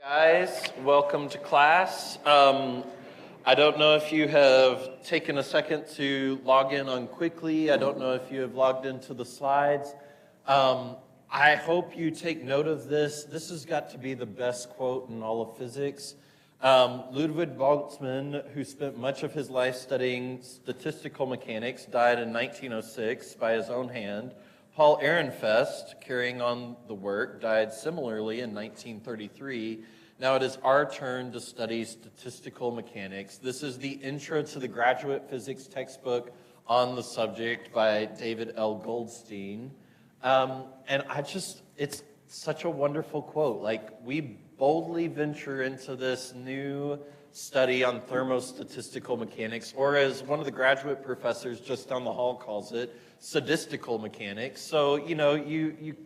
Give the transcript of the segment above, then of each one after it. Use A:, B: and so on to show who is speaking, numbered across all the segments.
A: Guys, welcome to class. I don't know if you have taken a second to log in on Quickly. I don't know if you have logged into the slides. I hope you take note of this. This has got to be the best quote in all of physics. Ludwig Boltzmann, who spent much of his life studying statistical mechanics, died in 1906 by his own hand. Paul Ehrenfest, carrying on the work, died similarly in 1933. Now it is our turn to study statistical mechanics. This is the intro to the graduate physics textbook on the subject by David L. Goldstein. And it's such a wonderful quote. Like, we boldly venture into this new study on thermostatistical mechanics, or as one of the graduate professors just down the hall calls it, sadistical mechanics. So, you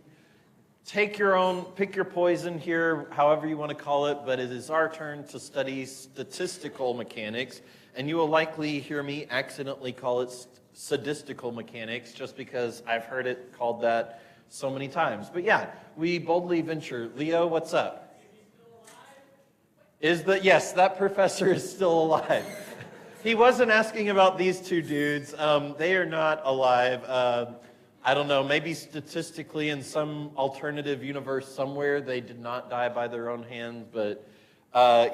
A: take your own, pick your poison here, however you want to call it, but it is our turn to study statistical mechanics, and you will likely hear me accidentally call it sadistical mechanics just because I've heard it called that so many times. But yeah, we boldly venture. Leo, what's up? Yes, that professor is still alive. He wasn't asking about these two dudes. They are not alive. I don't know, maybe statistically in some alternative universe somewhere they did not die by their own hands. But I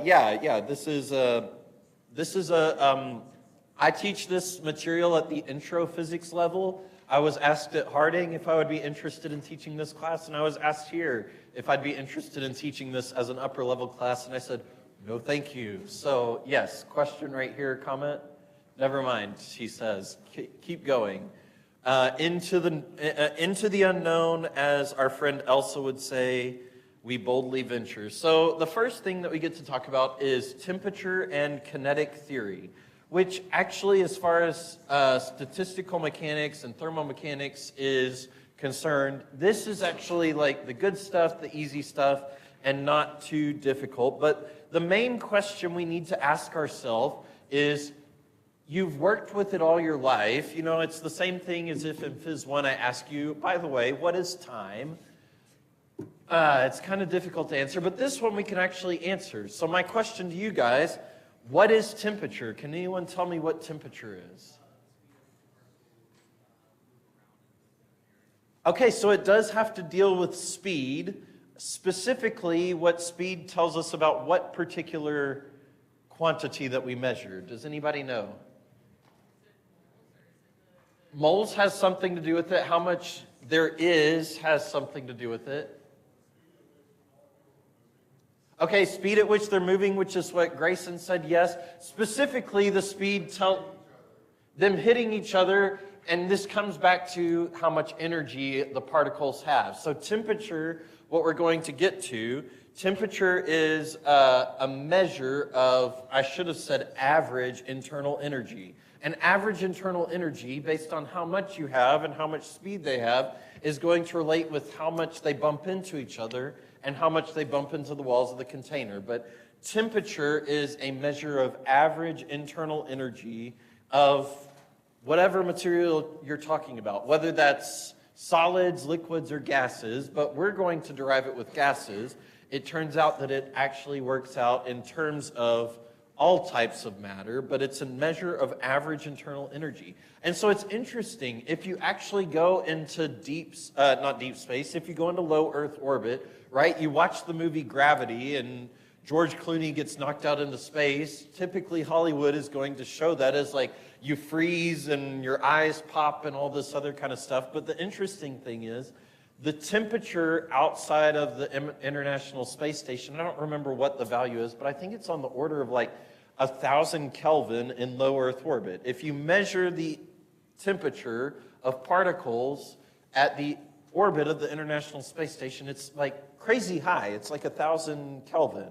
A: teach this material at the intro physics level. I was asked at Harding if I would be interested in teaching this class, and I was asked here if I'd be interested in teaching this as an upper level class, and I said, no, thank you. So yes, question right here, comment? Never mind, she says. Keep going. Into the unknown, as our friend Elsa would say, we boldly venture. So the first thing that we get to talk about is temperature and kinetic theory, which actually, as far as statistical mechanics and thermomechanics is concerned, this is actually like the good stuff, the easy stuff, and not too difficult. But the main question we need to ask ourselves is, you've worked with it all your life. You know, it's the same thing as if in Phys 1 I ask you, by the way, what is time? It's kind of difficult to answer, but this one we can actually answer. So my question to you guys, what is temperature? Can anyone tell me what temperature is? Okay, so it does have to deal with speed. Specifically, what speed tells us about what particular quantity that we measure. Does anybody know? Moles has something to do with it. How much there is has something to do with it. Okay, speed at which they're moving, which is what Grayson said, yes. Specifically, the speed them hitting each other, and this comes back to how much energy the particles have. So temperature, what we're going to get to, temperature is a measure of, I should have said average internal energy. And average internal energy, based on how much you have and how much speed they have, is going to relate with how much they bump into each other and how much they bump into the walls of the container. But temperature is a measure of average internal energy of whatever material you're talking about, whether that's solids, liquids, or gases, but we're going to derive it with gases. It turns out that it actually works out in terms of all types of matter, but it's a measure of average internal energy. And so it's interesting, if you actually go into not deep space, if you go into low Earth orbit, right, you watch the movie Gravity and George Clooney gets knocked out into space, typically Hollywood is going to show that as like you freeze and your eyes pop and all this other kind of stuff. But the interesting thing is, the temperature outside of the International Space Station, I don't remember what the value is, but I think it's on the order of like 1,000 Kelvin in low Earth orbit. If you measure the temperature of particles at the orbit of the International Space Station, it's like crazy high. It's like 1,000 Kelvin.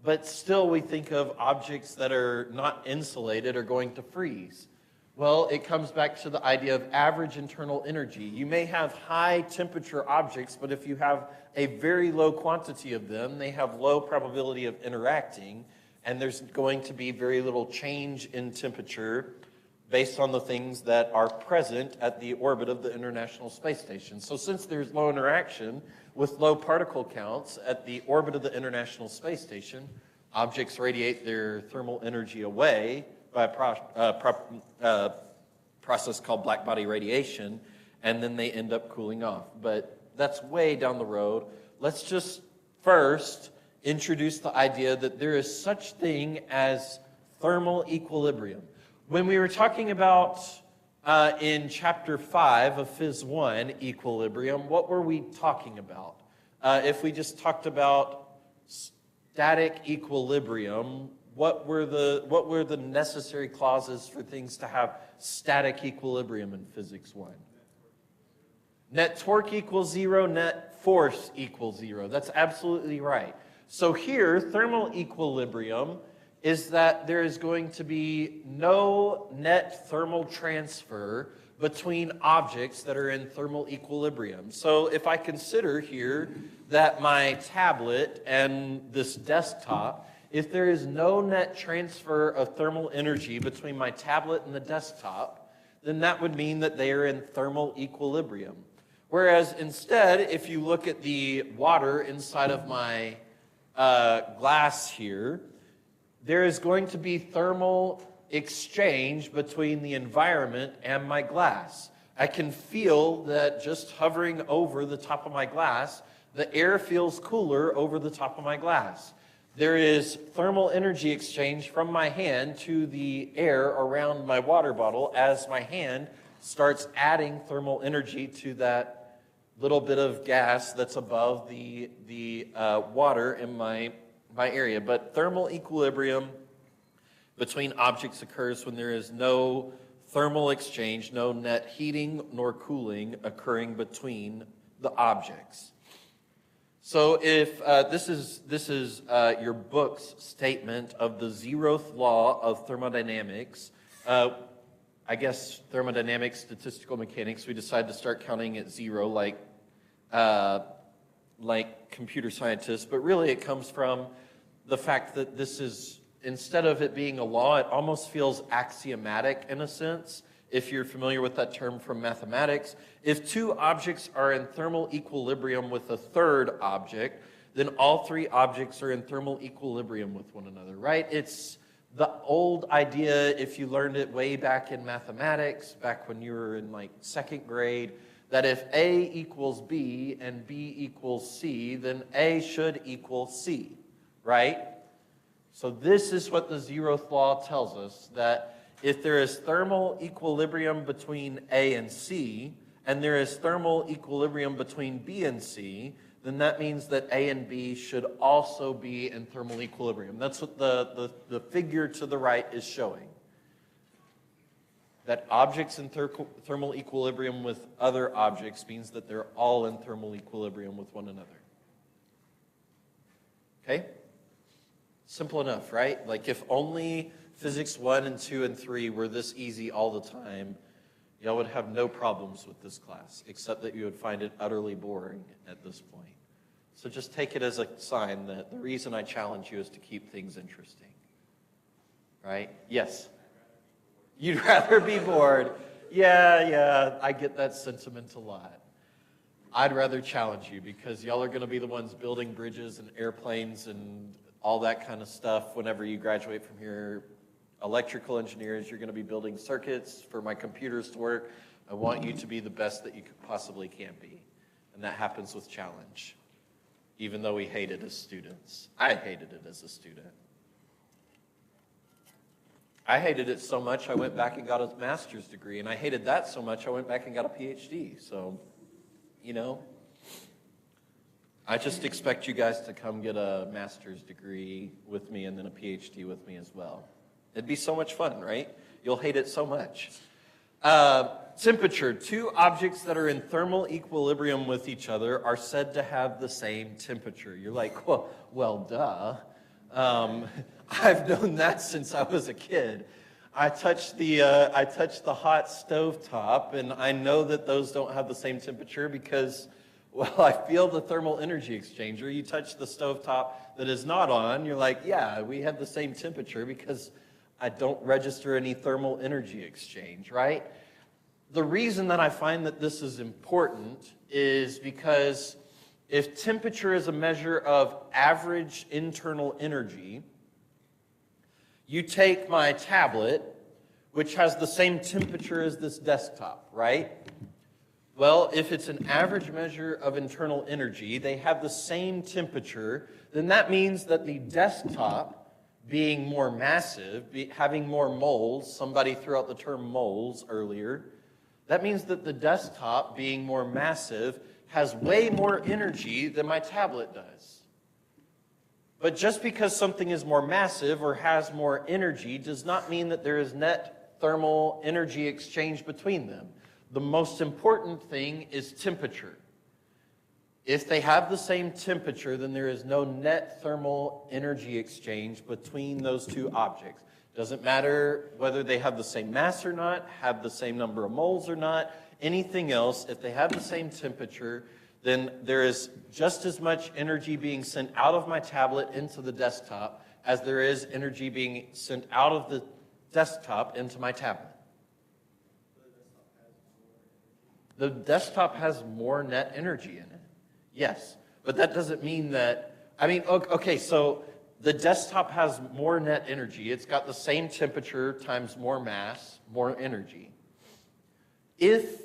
A: But still we think of objects that are not insulated are going to freeze. Well, it comes back to the idea of average internal energy. You may have high temperature objects, but if you have a very low quantity of them, they have low probability of interacting, and there's going to be very little change in temperature based on the things that are present at the orbit of the International Space Station. So since there's low interaction with low particle counts at the orbit of the International Space Station, objects radiate their thermal energy away by a process called blackbody radiation, and then they end up cooling off. But that's way down the road. Let's just first introduce the idea that there is such thing as thermal equilibrium. When we were talking about in chapter 5 of Phys 1, equilibrium, what were we talking about? If we just talked about static equilibrium, what were the necessary clauses for things to have static equilibrium in Physics 1? Net torque equals 0, net force equals 0. That's absolutely right. So here, thermal equilibrium is that there is going to be no net thermal transfer between objects that are in thermal equilibrium. So if I consider here that my tablet and this desktop, if there is no net transfer of thermal energy between my tablet and the desktop, then that would mean that they are in thermal equilibrium. Whereas instead, if you look at the water inside of my glass here, there is going to be thermal exchange between the environment and my glass. I can feel that just hovering over the top of my glass, the air feels cooler over the top of my glass. There is thermal energy exchange from my hand to the air around my water bottle as my hand starts adding thermal energy to that little bit of gas that's above the water in my area. But thermal equilibrium between objects occurs when there is no thermal exchange, no net heating nor cooling occurring between the objects. So if this is your book's statement of the 0th law of thermodynamics, I guess thermodynamics, statistical mechanics, we decided to start counting at 0 like computer scientists, but really it comes from the fact that this is, instead of it being a law, it almost feels axiomatic in a sense. If you're familiar with that term from mathematics, if two objects are in thermal equilibrium with a third object, then all three objects are in thermal equilibrium with one another, right? It's the old idea, if you learned it way back in mathematics, back when you were in like 2nd grade, that if A equals B and B equals C, then A should equal C, right? So this is what the 0th law tells us, that if there is thermal equilibrium between A and C, and there is thermal equilibrium between B and C, then that means that A and B should also be in thermal equilibrium. That's what the figure to the right is showing. That objects in thermal equilibrium with other objects means that they're all in thermal equilibrium with one another. Okay? Simple enough, right? Like if only Physics 1 and 2 and 3 were this easy all the time, y'all would have no problems with this class, except that you would find it utterly boring at this point. So just take it as a sign that the reason I challenge you is to keep things interesting. Right? Yes? You'd rather be bored. Yeah, I get that sentiment a lot. I'd rather challenge you because y'all are going to be the ones building bridges and airplanes and all that kind of stuff whenever you graduate from here. Electrical engineers, you're going to be building circuits for my computers to work. I want you to be the best that you possibly can be. And that happens with challenge, even though we hate it as students. I hated it as a student. I hated it so much I went back and got a master's degree, and I hated that so much I went back and got a PhD. So, you know, I just expect you guys to come get a master's degree with me and then a PhD with me as well. It'd be so much fun, right? You'll hate it so much. Temperature. Two objects that are in thermal equilibrium with each other are said to have the same temperature. You're like, well, duh. I've known that since I was a kid. I touched the hot stove top, and I know that those don't have the same temperature because, well, I feel the thermal energy exchanger. You touch the stove top that is not on, you're like, yeah, we have the same temperature because I don't register any thermal energy exchange, right? The reason that I find that this is important is because if temperature is a measure of average internal energy, you take my tablet, which has the same temperature as this desktop, right? Well, if it's an average measure of internal energy, they have the same temperature, then that means that the desktop, being more massive, having more moles, somebody threw out the term moles earlier, that means that the desktop, being more massive, has way more energy than my tablet does. But just because something is more massive or has more energy does not mean that there is net thermal energy exchange between them. The most important thing is temperature. If they have the same temperature, then there is no net thermal energy exchange between those two objects. Doesn't matter whether they have the same mass or not, have the same number of moles or not, anything else. If they have the same temperature, then there is just as much energy being sent out of my tablet into the desktop as there is energy being sent out of the desktop into my tablet. The desktop has more net energy in it. Yes, but that doesn't mean that, okay, so the desktop has more net energy. It's got the same temperature times more mass, more energy. If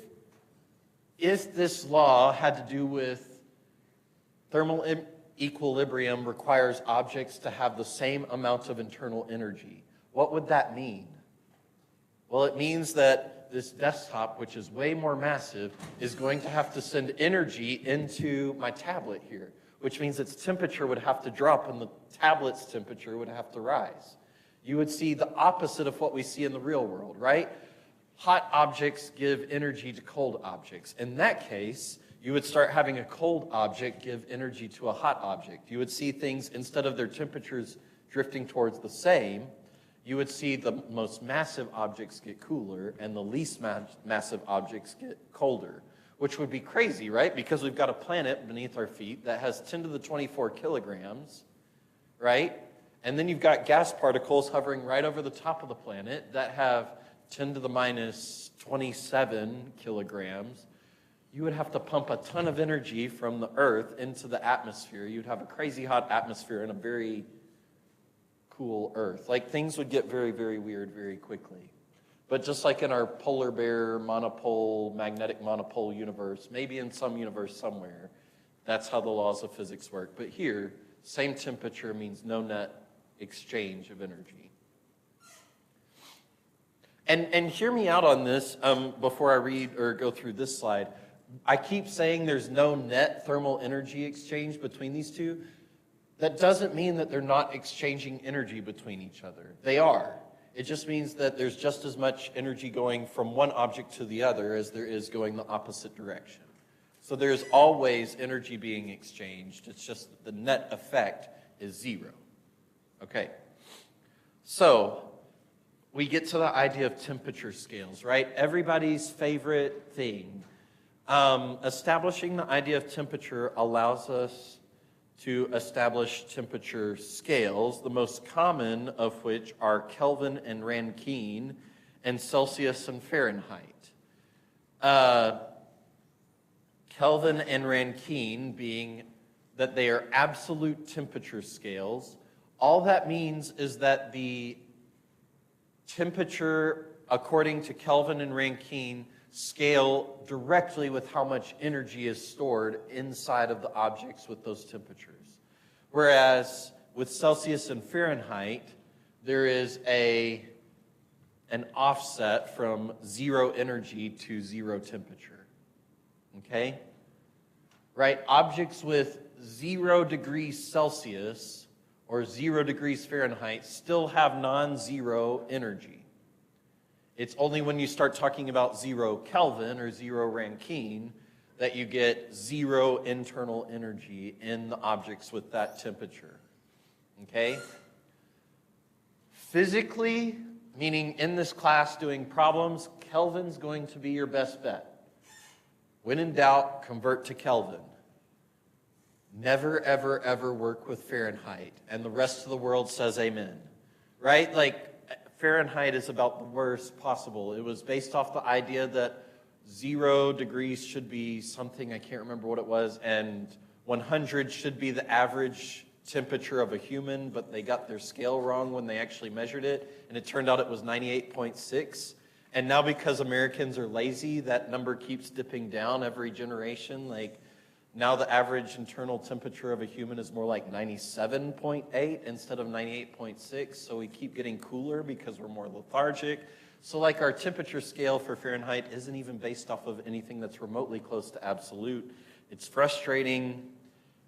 A: this law had to do with thermal equilibrium requires objects to have the same amount of internal energy, what would that mean? Well, it means that this desktop, which is way more massive, is going to have to send energy into my tablet here, which means its temperature would have to drop and the tablet's temperature would have to rise. You would see the opposite of what we see in the real world, right? Hot objects give energy to cold objects. In that case, you would start having a cold object give energy to a hot object. You would see things, instead of their temperatures drifting towards the same, you would see the most massive objects get cooler and the least massive objects get colder, which would be crazy, right? Because we've got a planet beneath our feet that has 10 to the 24 kilograms, right? And then you've got gas particles hovering right over the top of the planet that have 10 to the minus 27 kilograms. You would have to pump a ton of energy from the Earth into the atmosphere. You'd have a crazy hot atmosphere and a very cool Earth. Like, things would get very, very weird very quickly. But just like in our polar bear monopole, magnetic monopole universe, maybe in some universe somewhere, that's how the laws of physics work. But here, same temperature means no net exchange of energy. And hear me out on this before I read or go through this slide. I keep saying there's no net thermal energy exchange between these two. That doesn't mean that they're not exchanging energy between each other. They are. It just means that there's just as much energy going from one object to the other as there is going the opposite direction. So there's always energy being exchanged. It's just that the net effect is zero. Okay. So we get to the idea of temperature scales, right? Everybody's favorite thing. Establishing the idea of temperature allows us to establish temperature scales, the most common of which are Kelvin and Rankine and Celsius and Fahrenheit. Kelvin and Rankine being that they are absolute temperature scales. All that means is that the temperature, according to Kelvin and Rankine, scale directly with how much energy is stored inside of the objects with those temperatures. Whereas with Celsius and Fahrenheit, there is an offset from zero energy to zero temperature. Okay? Right? Objects with 0 degrees Celsius or 0 degrees Fahrenheit still have non-zero energy. It's only when you start talking about 0 Kelvin or 0 Rankine that you get zero internal energy in the objects with that temperature. Okay? Physically, meaning in this class doing problems, Kelvin's going to be your best bet. When in doubt, convert to Kelvin. Never, ever, ever work with Fahrenheit. And the rest of the world says amen. Right? Like, Fahrenheit is about the worst possible. It was based off the idea that 0 degrees should be something, I can't remember what it was, and 100 should be the average temperature of a human, but they got their scale wrong when they actually measured it, and it turned out it was 98.6. And now because Americans are lazy, that number keeps dipping down every generation. Like now the average internal temperature of a human is more like 97.8 instead of 98.6. So we keep getting cooler because we're more lethargic. So like our temperature scale for Fahrenheit isn't even based off of anything that's remotely close to absolute. It's frustrating,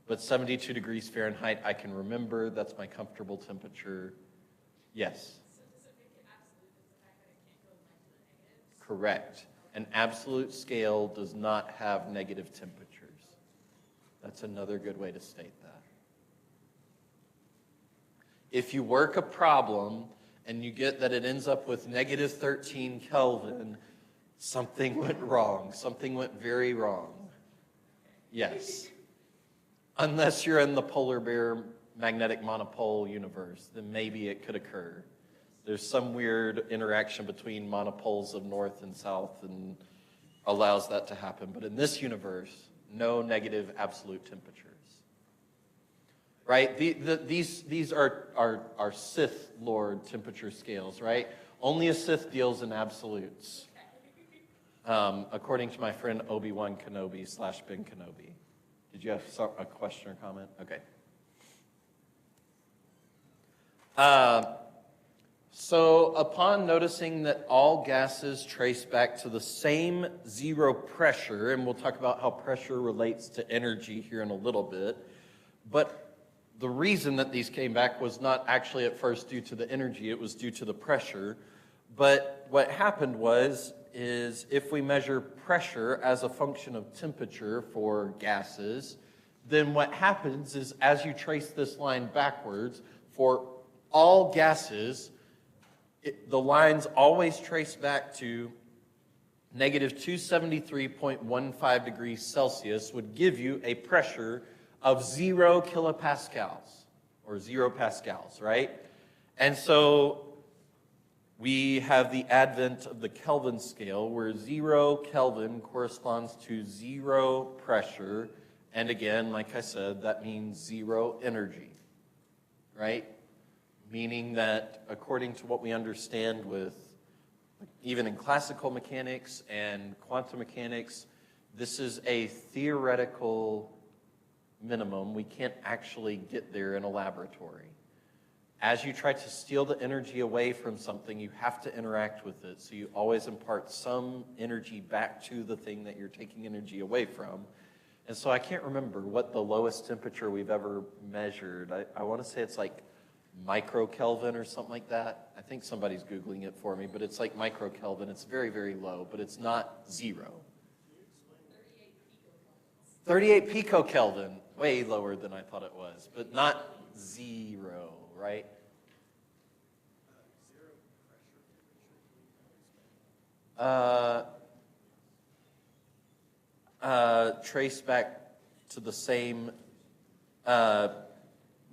A: but 72 degrees Fahrenheit I can remember. That's my comfortable temperature. Yes.
B: So does it make it absolute? Is the fact that it can't go into the negatives?
A: Correct. An absolute scale does not have negative temperatures. That's another good way to state that. If you work a problem and you get that it ends up with negative 13 Kelvin, something went wrong. Something went very wrong. Yes. Unless you're in the polar bear magnetic monopole universe, then maybe it could occur. There's some weird interaction between monopoles of north and south and allows that to happen. But in this universe, no negative absolute temperatures. Right? These are Sith Lord temperature scales, right? Only a Sith deals in absolutes. According to my friend Obi-Wan Kenobi / Ben Kenobi. Did you have a question or comment? Okay. So upon noticing that all gases trace back to the same zero pressure, and we'll talk about how pressure relates to energy here in a little bit, but the reason that these came back was not actually at first due to the energy, it was due to the pressure. But what happened is if we measure pressure as a function of temperature for gases, then what happens is as you trace this line backwards, for all gases, the lines always trace back to negative 273.15 degrees Celsius would give you a pressure of 0 kilopascals, or 0 pascals, right? And so we have the advent of the Kelvin scale, where 0 Kelvin corresponds to 0 pressure. And again, like I said, that means 0 energy, right? Meaning that according to what we understand with, even in classical mechanics and quantum mechanics, this is a theoretical minimum. We can't actually get there in a laboratory. As you try to steal the energy away from something, you have to interact with it. So you always impart some energy back to the thing that you're taking energy away from. And so I can't remember what the lowest temperature we've ever measured. I want to say it's like microkelvin or something like that. I think somebody's Googling it for me, but it's like microkelvin. It's very, very low, but it's not 0. 38 picokelvin. Way lower than I thought it was, but not 0, right? Trace back to the same,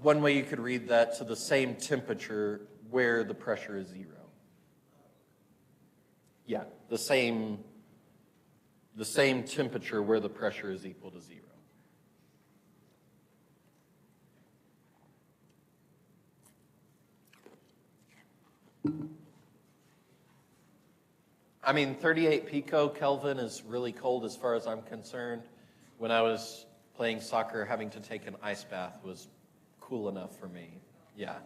A: one way you could read that, to the same temperature where the pressure is 0. Yeah, the same temperature where the pressure is equal to 0. I mean, 38 picokelvin is really cold as far as I'm concerned. When I was playing soccer, having to take an ice bath was cool enough for me. Yeah,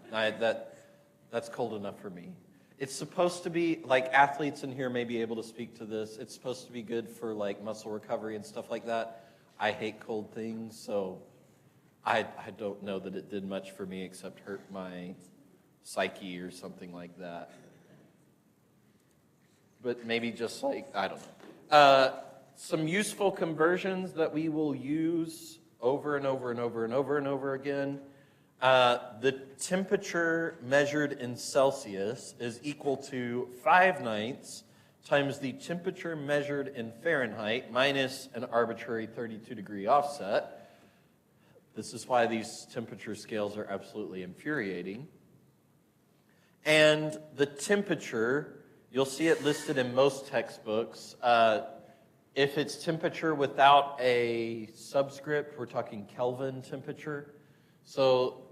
A: that's cold enough for me. It's supposed to be, like athletes in here may be able to speak to this, it's supposed to be good for like muscle recovery and stuff like that. I hate cold things, so I don't know that it did much for me except hurt my psyche or something like that. But maybe just like, I don't know. Some useful conversions that we will use over and over and over and over and over again. The temperature measured in Celsius is equal to 5/9 times the temperature measured in Fahrenheit minus an arbitrary 32-degree offset. This is why these temperature scales are absolutely infuriating. And the temperature, you'll see it listed in most textbooks. If it's temperature without a subscript, we're talking Kelvin temperature. So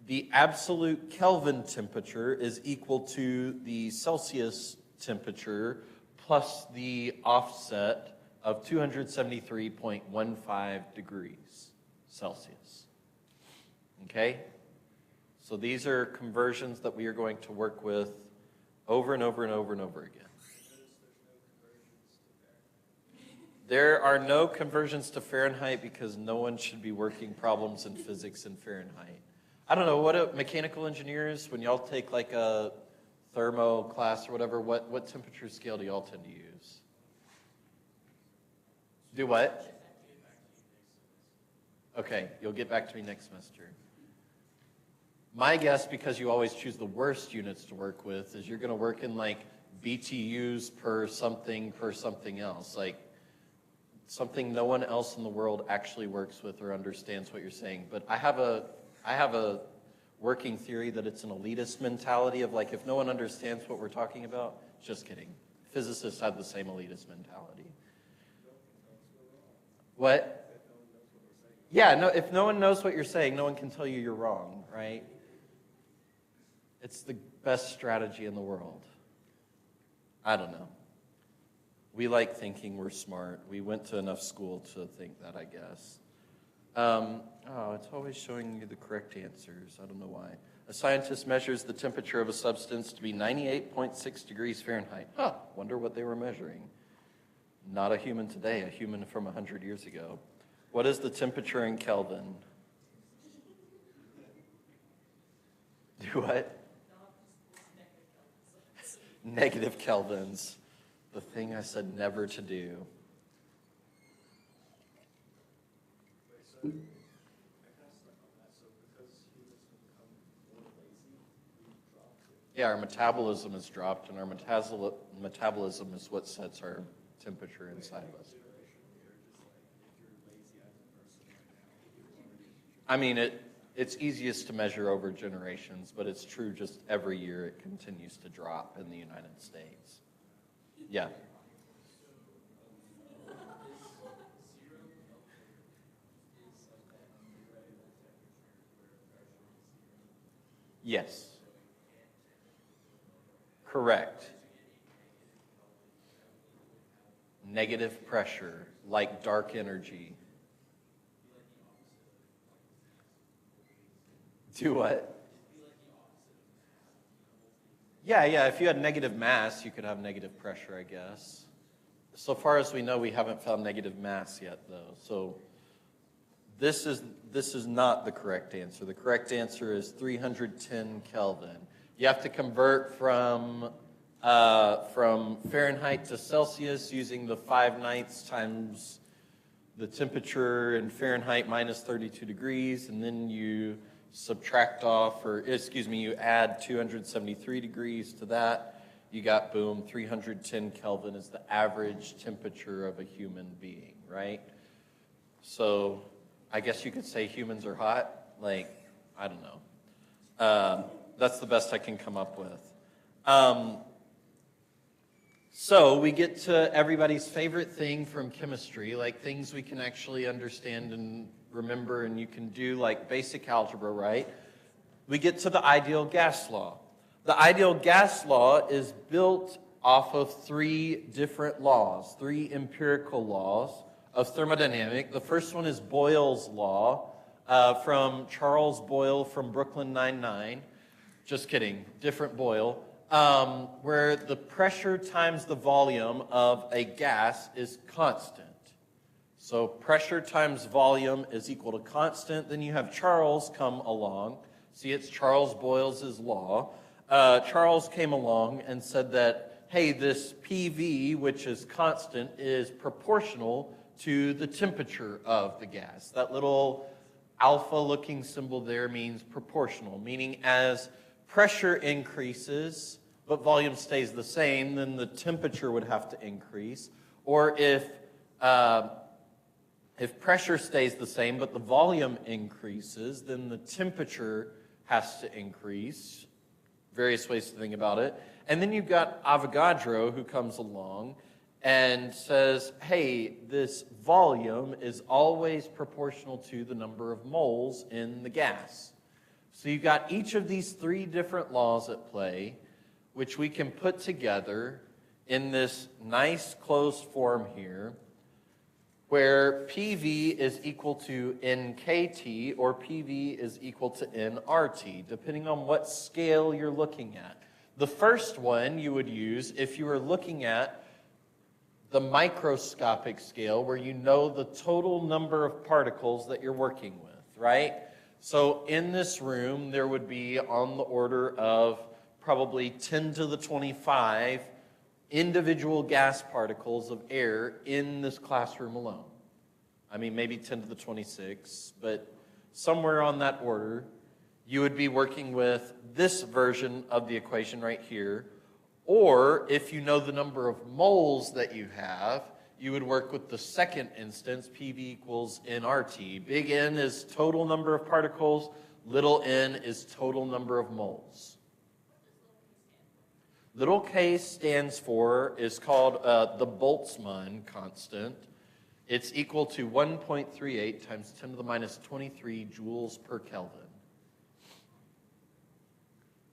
A: the absolute Kelvin temperature is equal to the Celsius temperature plus the offset of 273.15 degrees Celsius. Okay? So these are conversions that we are going to work with over and over and over and over again. There are no conversions to Fahrenheit because no one should be working problems in physics in Fahrenheit. I don't know, what mechanical engineers, when y'all take like a thermo class or whatever, what temperature scale do y'all tend to use? Do what? Okay, you'll get back to me next semester. My guess, because you always choose the worst units to work with, is you're going to work in like BTUs per something else, like something no one else in the world actually works with or understands what you're saying. But I have a working theory that it's an elitist mentality of like, if no one understands what we're talking about, just kidding. Physicists have the same elitist mentality. What? Yeah, no, if no one knows what you're saying, no one can tell you you're wrong, right? It's the best strategy in the world. I don't know. We like thinking we're smart. We went to enough school to think that, I guess. It's always showing you the correct answers. I don't know why. A scientist measures the temperature of a substance to be 98.6 degrees Fahrenheit. Wonder what they were measuring. Not a human today, a human from 100 years ago. What is the temperature in Kelvin? Do what? Negative kelvins. The thing I said never to do. Yeah, our metabolism has dropped, and our metabolism is what sets our temperature inside of us. I mean, it's easiest to measure over generations, but it's true just every year it continues to drop in the United States. Yeah. Yes. Correct. Negative pressure, like dark energy. Do what? Yeah, if you had negative mass, you could have negative pressure, I guess. So far as we know, we haven't found negative mass yet, though. So this is not the correct answer. The correct answer is 310 Kelvin. You have to convert from Fahrenheit to Celsius using the 5/9 times the temperature in Fahrenheit minus 32 degrees, and then you subtract off, you add 273 degrees to that. You got, boom, 310 Kelvin is the average temperature of a human being, right? So I guess you could say humans are hot. Like, I don't know. That's the best I can come up with. So we get to everybody's favorite thing from chemistry, like things we can actually understand and remember, and you can do like basic algebra, right? We get to the ideal gas law. The ideal gas law is built off of three different laws, three empirical laws of thermodynamics. The first one is Boyle's law from Charles Boyle from Brooklyn Nine-Nine. Just kidding, different Boyle. Where the pressure times the volume of a gas is constant. So pressure times volume is equal to constant. Then you have Charles come along. See, it's Charles Boyle's law. Charles came along and said that, hey, this PV, which is constant, is proportional to the temperature of the gas. That little alpha-looking symbol there means proportional, meaning as pressure increases, but volume stays the same, then the temperature would have to increase. Or if pressure stays the same, but the volume increases, then the temperature has to increase. various ways to think about it. And then you've got Avogadro who comes along and says, hey, this volume is always proportional to the number of moles in the gas. So you've got each of these three different laws at play, which we can put together in this nice closed form here, where PV is equal to NKT or PV is equal to nRT, depending on what scale you're looking at. The first one you would use if you were looking at the microscopic scale, where you know the total number of particles that you're working with, right? So in this room, there would be on the order of probably 10 to the 25 individual gas particles of air in this classroom alone. I mean, maybe 10 to the 26, but somewhere on that order, you would be working with this version of the equation right here. Or if you know the number of moles that you have, you would work with the second instance, PV equals nRT. Big N is total number of particles, little n is total number of moles. Little k stands for, is called the Boltzmann constant. It's equal to 1.38 times 10 to the minus 23 joules per Kelvin.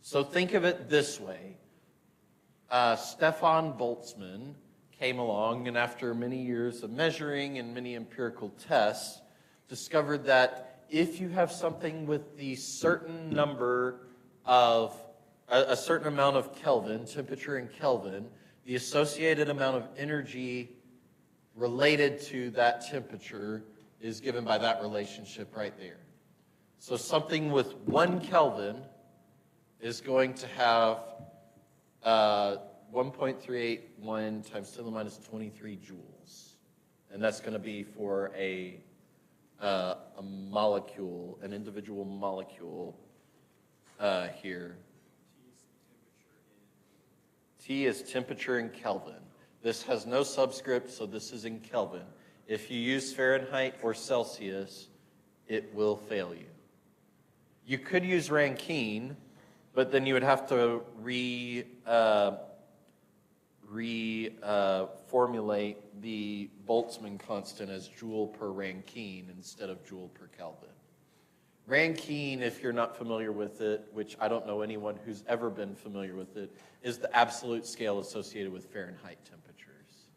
A: So think of it this way. Stefan Boltzmann came along and after many years of measuring and many empirical tests, discovered that if you have something with the certain number of, a certain amount of Kelvin, temperature in Kelvin, the associated amount of energy related to that temperature is given by that relationship right there. So something with 1 Kelvin is going to have 1.381 times 10 to the minus 23 joules. And that's going to be for a molecule, an individual molecule here. T is temperature in Kelvin. This has no subscript, so this is in Kelvin. If you use Fahrenheit or Celsius, it will fail you. You could use Rankine, but then you would have to formulate the Boltzmann constant as joule per Rankine instead of joule per Kelvin. Rankine, if you're not familiar with it, which I don't know anyone who's ever been familiar with it, is the absolute scale associated with Fahrenheit temperatures.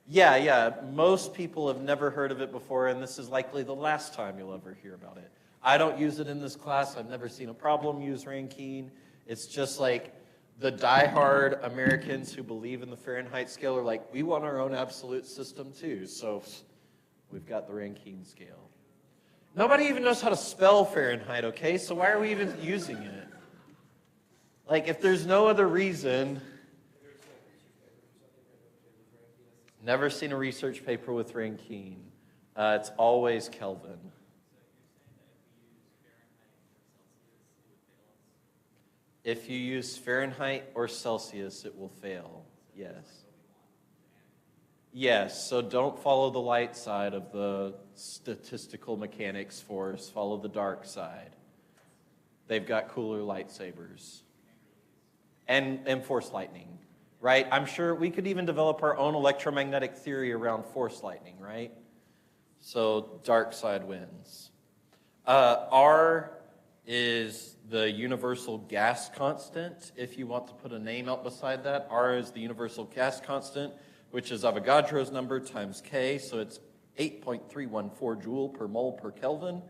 A: Yeah, most people have never heard of it before, and this is likely the last time you'll ever hear about it. I don't use it in this class. I've never seen a problem use Rankine. It's just like the diehard Americans who believe in the Fahrenheit scale are like, we want our own absolute system too. So we've got the Rankine scale. Nobody even knows how to spell Fahrenheit, okay? So why are we even using it? Like, if there's no other reason. Never seen a research paper with Rankine. It's always Kelvin. If you use Fahrenheit or Celsius, it will fail. Yes. Yes, so don't follow the light side of the statistical mechanics force. Follow the dark side. They've got cooler lightsabers. And force lightning, right? I'm sure we could even develop our own electromagnetic theory around force lightning, right? So dark side wins. R is the universal gas constant. If you want to put a name out beside that, R is the universal gas constant, which is Avogadro's number times K, so it's 8.314 joule per mole per Kelvin,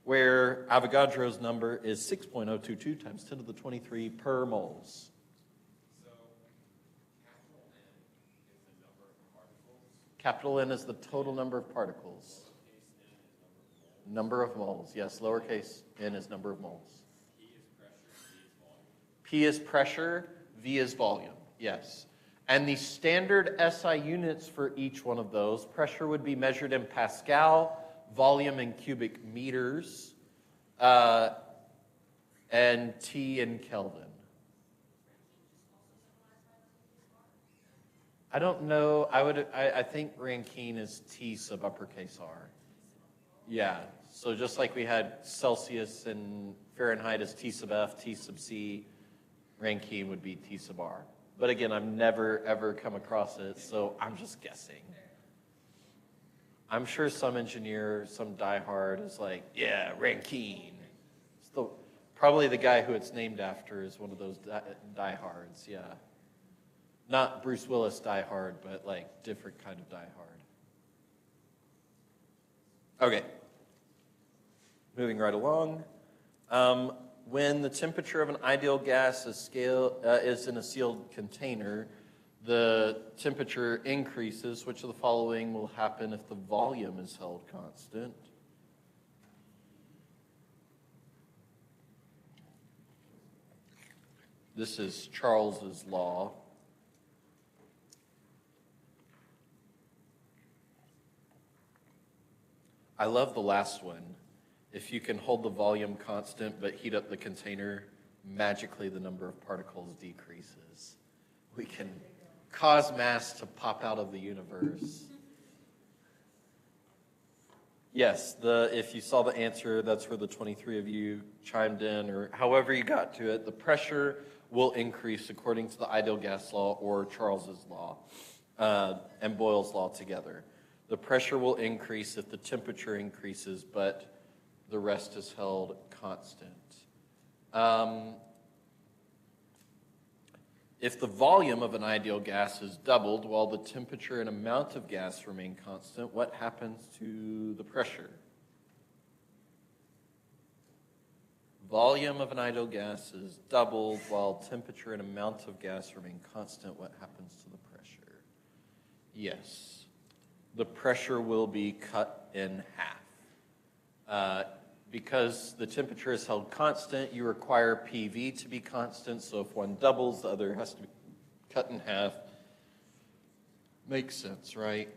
A: where Avogadro's number is 6.022 times 10 to the 23 per moles.
C: So
A: Capital N is the total number of particles. Number of moles, yes, lowercase n is number of moles. P is pressure, V is volume, yes. And the standard SI units for each one of those, pressure would be measured in Pascal, volume in cubic meters, and T in Kelvin. I don't know, I think Rankine is T sub uppercase R. Yeah, So just like we had Celsius and Fahrenheit as T sub F, T sub C, Rankine would be T sub R. But again, I've never, ever come across it, so I'm just guessing. I'm sure some engineer, some diehard is like, yeah, Rankine. Probably the guy who it's named after is one of those diehards, yeah. Not Bruce Willis diehard, but like different kind of diehard. Okay. Moving right along. When the temperature of an ideal gas is in a sealed container, the temperature increases. Which of the following will happen if the volume is held constant? This is Charles's law. I love the last one. If you can hold the volume constant but heat up the container, magically the number of particles decreases. We can cause mass to pop out of the universe. Yes, if you saw the answer, that's where the 23 of you chimed in, or however you got to it. The pressure will increase according to the ideal gas law or Charles's law and Boyle's law together. The pressure will increase if the temperature increases, but the rest is held constant. If the volume of an ideal gas is doubled while the temperature and amount of gas remain constant, what happens to the pressure? Volume of an ideal gas is doubled while temperature and amount of gas remain constant. What happens to the pressure? Yes, the pressure will be cut in half. Because the temperature is held constant, you require PV to be constant, so if one doubles, the other has to be cut in half. Makes sense, right?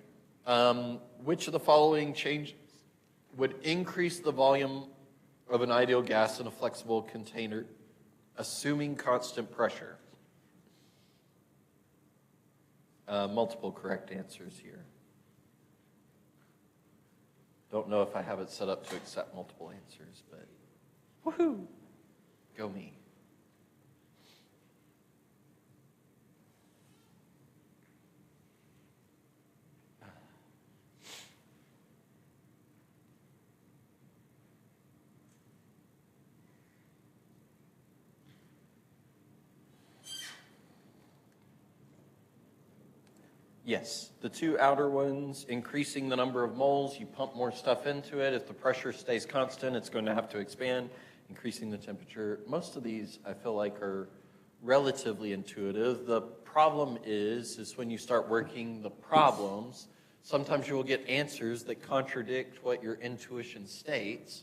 A: Which of the following changes would increase the volume of an ideal gas in a flexible container, assuming constant pressure? Multiple correct answers here. Don't know if I have it set up to accept multiple answers, but woohoo, go me. Yes, the two outer ones, increasing the number of moles, you pump more stuff into it. If the pressure stays constant, it's going to have to expand, increasing the temperature. Most of these, I feel like, are relatively intuitive. The problem is when you start working the problems, sometimes you will get answers that contradict what your intuition states.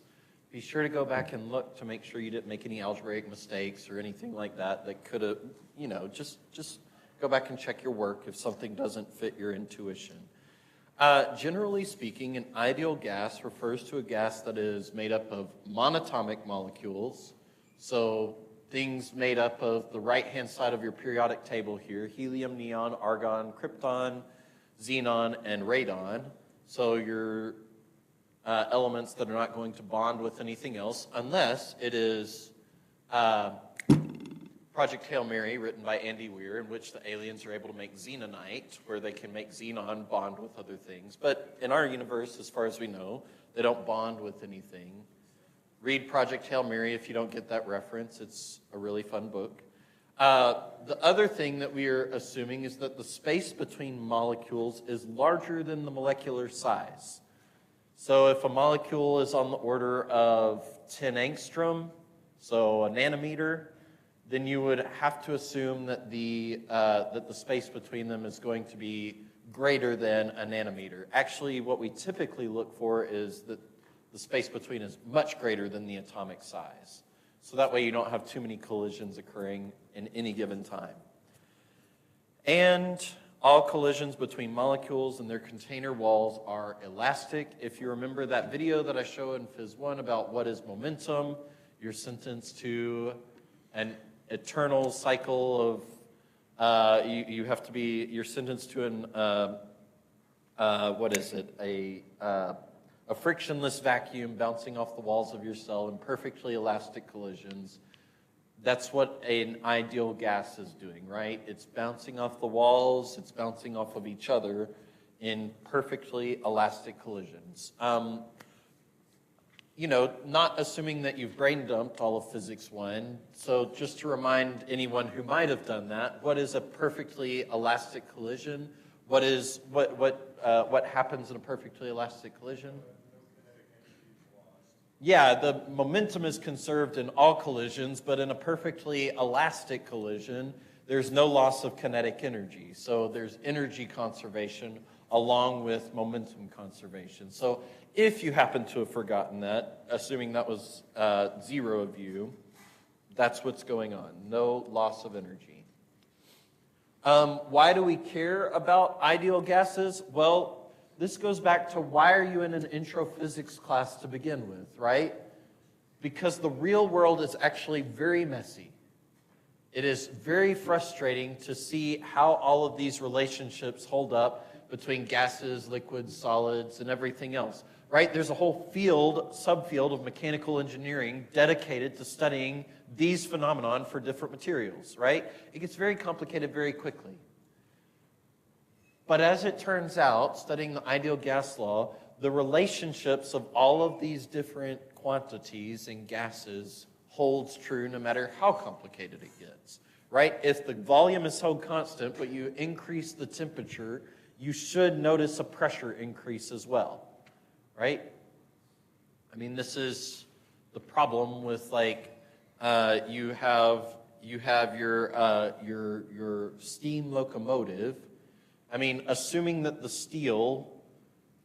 A: Be sure to go back and look to make sure you didn't make any algebraic mistakes or anything like that that could have, just go back and check your work if something doesn't fit your intuition. Generally speaking, an ideal gas refers to a gas that is made up of monatomic molecules. So things made up of the right-hand side of your periodic table here: helium, neon, argon, krypton, xenon, and radon. So your elements that are not going to bond with anything else unless it is Project Hail Mary, written by Andy Weir, in which the aliens are able to make xenonite, where they can make xenon bond with other things. But in our universe, as far as we know, they don't bond with anything. Read Project Hail Mary if you don't get that reference. It's a really fun book. The other thing that we are assuming is that the space between molecules is larger than the molecular size. So if a molecule is on the order of 10 angstrom, so a nanometer, then you would have to assume that the space between them is going to be greater than a nanometer. Actually, what we typically look for is that the space between is much greater than the atomic size. So that way you don't have too many collisions occurring in any given time. And all collisions between molecules and their container walls are elastic. If you remember that video that I showed in Phys 1 about what is momentum, you're sentenced to an eternal cycle of, you're sentenced to an, a frictionless vacuum bouncing off the walls of your cell in perfectly elastic collisions. That's what an ideal gas is doing, right? It's bouncing off the walls, it's bouncing off of each other in perfectly elastic collisions. Not assuming that you've brain dumped all of Physics 1, so just to remind anyone who might have done that, what is a perfectly elastic collision? What happens in a perfectly elastic collision? Yeah, the momentum is conserved in all collisions, but in a perfectly elastic collision, there's no loss of kinetic energy. So there's energy conservation along with momentum conservation. So if you happen to have forgotten that, assuming that was 0 of you, that's what's going on. No loss of energy. Why do we care about ideal gases? Well, this goes back to why are you in an intro physics class to begin with, right? Because the real world is actually very messy. It is very frustrating to see how all of these relationships hold up between gases, liquids, solids, and everything else, right? There's a whole subfield of mechanical engineering dedicated to studying these phenomenon for different materials, right? It gets very complicated very quickly. But as it turns out, studying the ideal gas law, the relationships of all of these different quantities and gases holds true no matter how complicated it gets, right? If the volume is held constant, but you increase the temperature, you should notice a pressure increase as well, right? I mean, this is the problem with you have your steam locomotive. I mean, assuming that the steel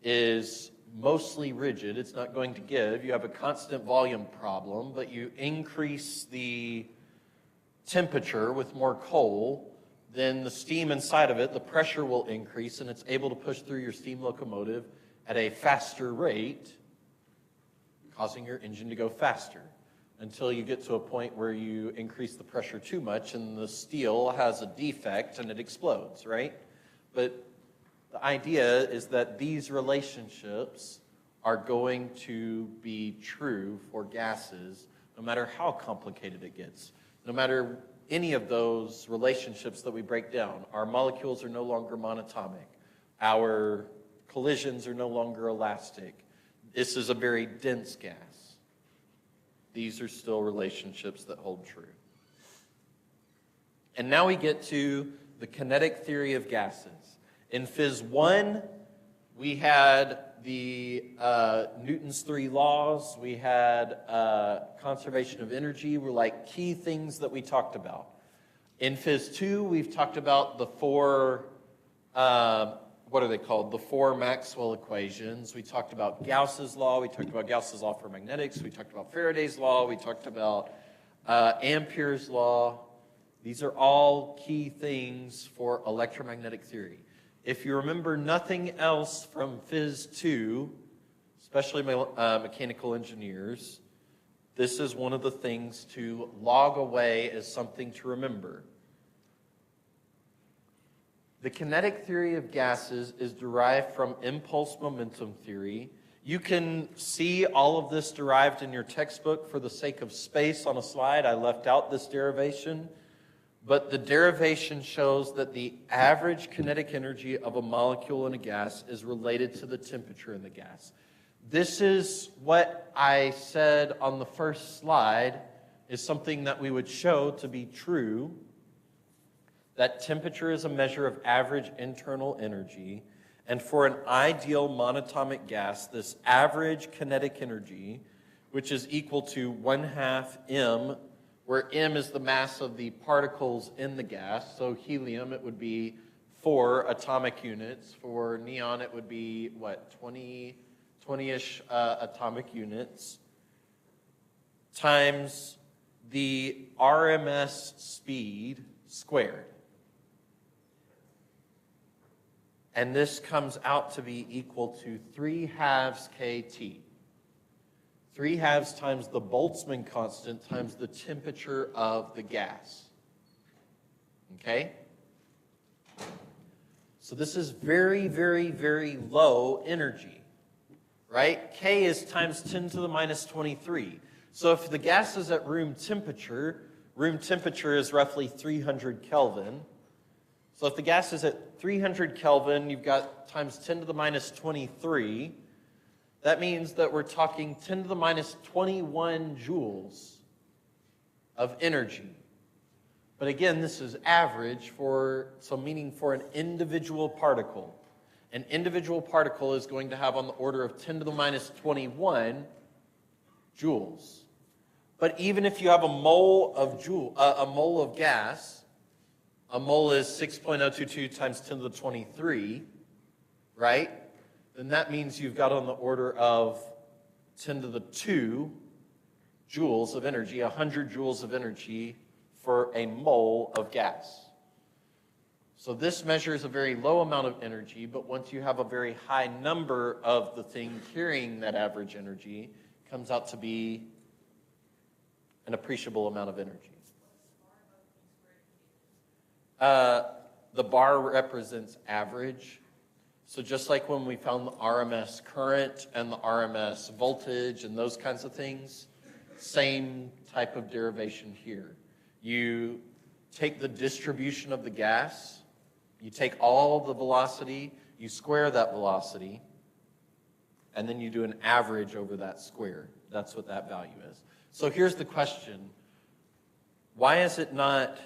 A: is mostly rigid, it's not going to give. You have a constant volume problem, but you increase the temperature with more coal, then the steam inside of it, the pressure will increase, and it's able to push through your steam locomotive at a faster rate, causing your engine to go faster, until you get to a point where you increase the pressure too much, and the steel has a defect, and it explodes, right? But the idea is that these relationships are going to be true for gases no matter how complicated it gets. No matter any of those relationships that we break down, our molecules are no longer monatomic. Our collisions are no longer elastic. This is a very dense gas. These are still relationships that hold true. And now we get to the kinetic theory of gases. In Phys 1, we had the Newton's 3 laws. We had conservation of energy were like key things that we talked about. In Phys 2, we've talked about the 4, what are they called? The 4 Maxwell equations. We talked about Gauss's law. We talked about Gauss's law for magnetics. We talked about Faraday's law. We talked about Ampere's law. These are all key things for electromagnetic theory. If you remember nothing else from Phys 2, especially mechanical engineers, this is one of the things to log away as something to remember. The kinetic theory of gases is derived from impulse momentum theory. You can see all of this derived in your textbook. For the sake of space on a slide, I left out this derivation. But the derivation shows that the average kinetic energy of a molecule in a gas is related to the temperature in the gas. This is what I said on the first slide is something that we would show to be true, that temperature is a measure of average internal energy. And for an ideal monatomic gas, this average kinetic energy, which is equal to 1/2 m, where m is the mass of the particles in the gas. So helium, it would be 4 atomic units. For neon, it would be, 20-ish atomic units, times the RMS speed squared. And this comes out to be equal to 3/2 kT. 3/2 times the Boltzmann constant times the temperature of the gas. Okay? So this is very, very, very low energy, right? K is times 10 to the minus 23. So if the gas is at room temperature is roughly 300 Kelvin. So if the gas is at 300 Kelvin, you've got times 10 to the minus 23. That means that we're talking 10 to the minus 21 joules of energy. But again, this is average meaning for an individual particle. An individual particle is going to have on the order of 10 to the minus 21 joules. But even if you have a mole of gas, a mole is 6.022 times 10 to the 23, right? Then that means you've got on the order of 10 to the 2 joules of energy, 100 joules of energy for a mole of gas. So this measures a very low amount of energy, but once you have a very high number of the thing carrying that average energy, it comes out to be an appreciable amount of energy. The bar represents average. So just like when we found the RMS current and the RMS voltage and those kinds of things, same type of derivation here. You take the distribution of the gas, you take all the velocity, you square that velocity, and then you do an average over that square. That's what that value is. So here's the question. Why is it not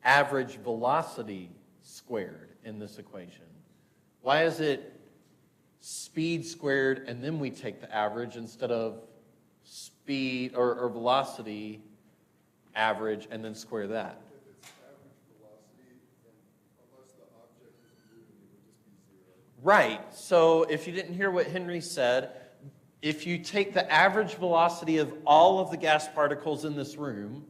A: average velocity squared in this equation? Why is it speed squared and then we take the average instead of speed or velocity average and then square that?
C: If it's average velocity, then unless the object is moving, it would just be zero.
A: Right. So if you didn't hear what Henry said, if you take the average velocity of all of the gas particles in this room,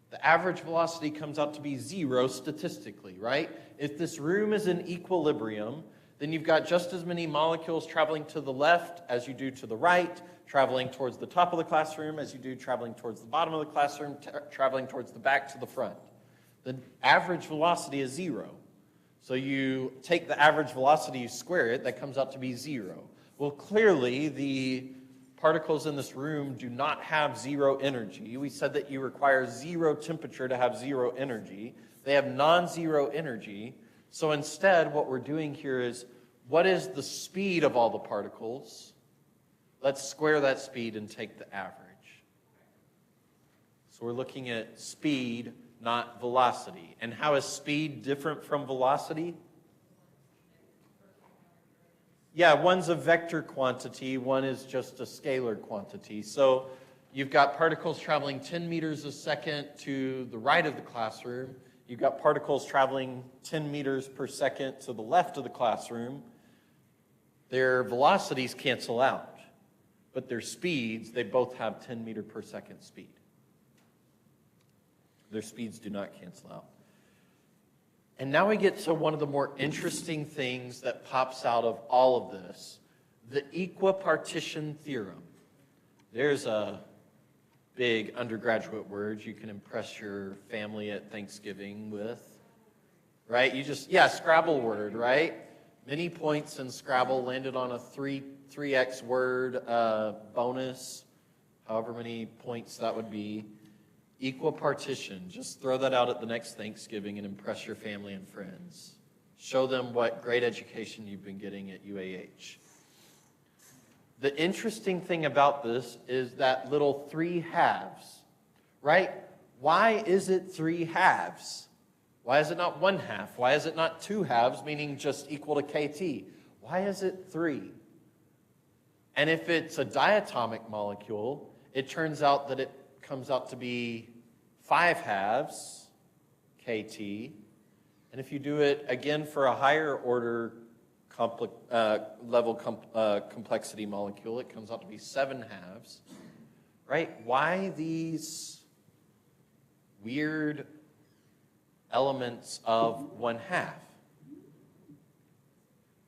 A: the average velocity comes out to be zero statistically, right? If this room is in equilibrium, then you've got just as many molecules traveling to the left as you do to the right, traveling towards the top of the classroom as you do traveling towards the bottom of the classroom, traveling towards the back to the front. The average velocity is zero. So you take the average velocity, you square it, that comes out to be zero. Well, clearly, the particles in this room do not have zero energy. We said that you require zero temperature to have zero energy. They have non-zero energy. So instead, what we're doing here is, what is the speed of all the particles? Let's square that speed and take the average. So we're looking at speed, not velocity. And how is speed different from velocity? Yeah, one's a vector quantity, one is just a scalar quantity. So you've got particles traveling 10 meters a second to the right of the classroom. You've got particles traveling 10 meters per second to the left of the classroom. Their velocities cancel out, but their speeds, they both have 10 meter per second speed. Their speeds do not cancel out. And now we get to one of the more interesting things that pops out of all of this, the equipartition theorem. There's a big undergraduate word you can impress your family at Thanksgiving with, right? Scrabble word, right? Many points in Scrabble landed on a 3x word bonus, however many points that would be. Equipartition. Just throw that out at the next Thanksgiving and impress your family and friends. Show them what great education you've been getting at UAH. The interesting thing about this is that little 3 halves, right? Why is it 3 halves? Why is it not 1 half? Why is it not 2 halves, meaning just equal to KT? Why is it 3? And if it's a diatomic molecule, it turns out that it comes out to be 5 halves KT. And if you do it again for a higher order complexity molecule, it comes out to be 7 halves. Right? Why these weird elements of 1 half?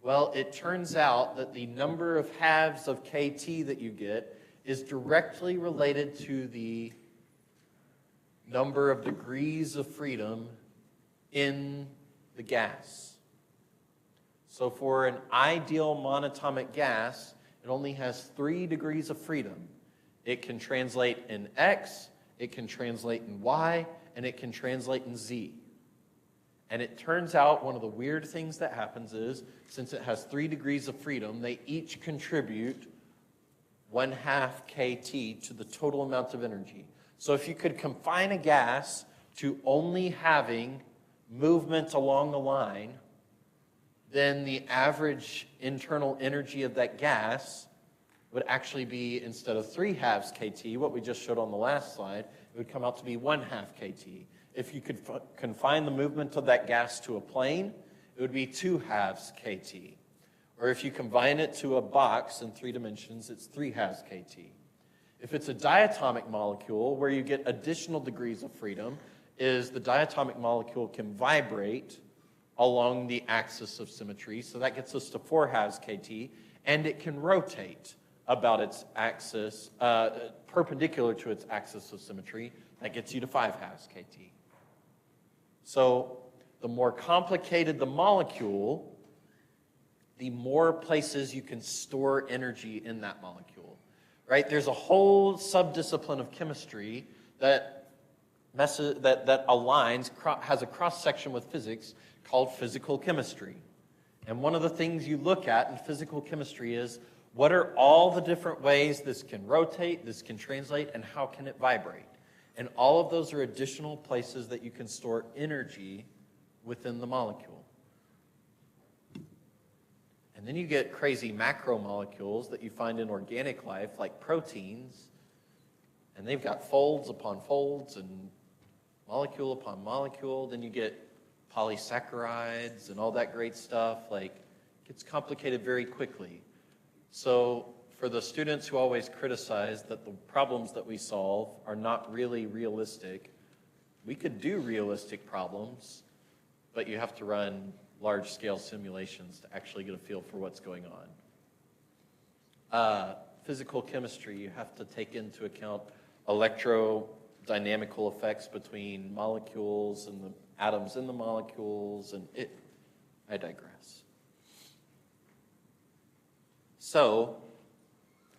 A: Well, it turns out that the number of halves of KT that you get is directly related to the number of degrees of freedom in the gas. So for an ideal monatomic gas, It only has 3 degrees of freedom. It can translate in X, it can translate in Y, and it can translate in Z. And it turns out one of the weird things that happens is, since it has 3 degrees of freedom, they each contribute 1/2 kT to the total amount of energy. So if you could confine a gas to only having movement along the line, then the average internal energy of that gas would actually be, instead of 3/2 kT, what we just showed on the last slide, it would come out to be 1/2 kT. If you could confine the movement of that gas to a plane, it would be 2/2 kT. Or if you combine it to a box in 3 dimensions, it's 3/2 kT. If it's a diatomic molecule, where you get additional degrees of freedom, is the diatomic molecule can vibrate along the axis of symmetry, so that gets us to 4/2 kT, and it can rotate about its axis, perpendicular to its axis of symmetry, that gets you to 5/2 kT. So the more complicated the molecule, the more places you can store energy in that molecule, right? There's a whole subdiscipline of chemistry that has a cross-section with physics called physical chemistry. And one of the things you look at in physical chemistry is, what are all the different ways this can rotate, this can translate, and how can it vibrate? And all of those are additional places that you can store energy within the molecule. And then you get crazy macromolecules that you find in organic life, like proteins, and they've got folds upon folds and molecule upon molecule. Then you get polysaccharides and all that great stuff. Like, it gets complicated very quickly. So for the students who always criticize that the problems that we solve are not really realistic, we could do realistic problems, but you have to run large-scale simulations to actually get a feel for what's going on. Physical chemistry, you have to take into account electrodynamical effects between molecules and the atoms in the molecules, and I digress. So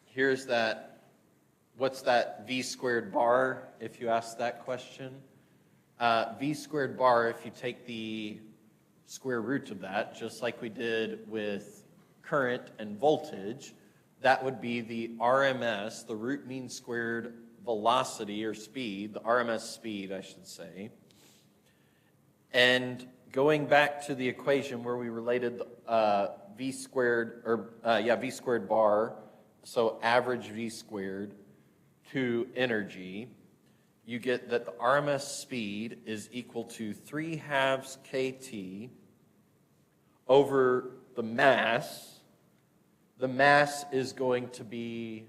A: here's that, what's that V squared bar, if you ask that question? V squared bar, if you take the square root of that, just like we did with current and voltage, that would be the RMS, the root mean squared velocity or speed, the RMS speed, I should say. And going back to the equation where we related V squared bar, so average V squared, to energy, you get that the RMS speed is equal to 3/2 kT over the mass. The mass is going to be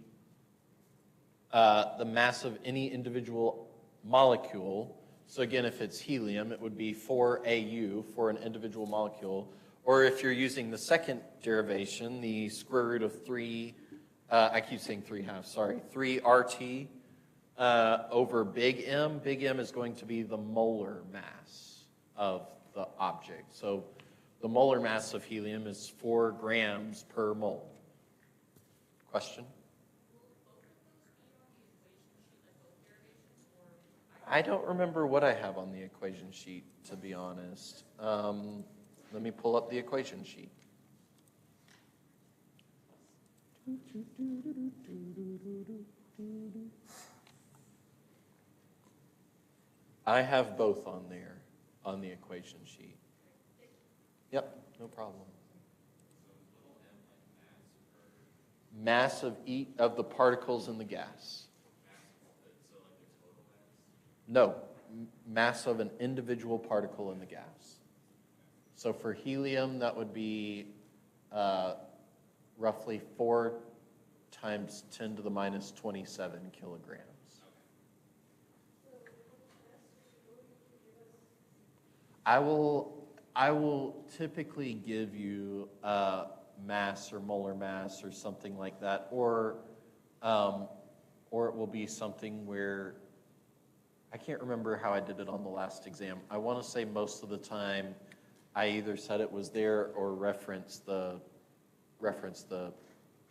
A: the mass of any individual molecule. So again, if it's helium, it would be 4 AU for an individual molecule. Or if you're using the second derivation, the square root of 3, I keep saying 3/2, sorry, 3 RT over big M. Big M is going to be the molar mass of the object. So the molar mass of helium is 4 grams per mole. Question? I don't remember what I have on the equation sheet, to be honest. Let me pull up the equation sheet. I have both on there, on the equation sheet. Yep, no problem. Mass of each of the particles in the gas. No, mass of an individual particle in the gas. So for helium, that would be roughly 4 times 10 to the minus 27 kilograms. I will typically give you mass or molar mass or something like that, or it will be something where, I can't remember how I did it on the last exam. I want to say most of the time I either said it was there or referenced the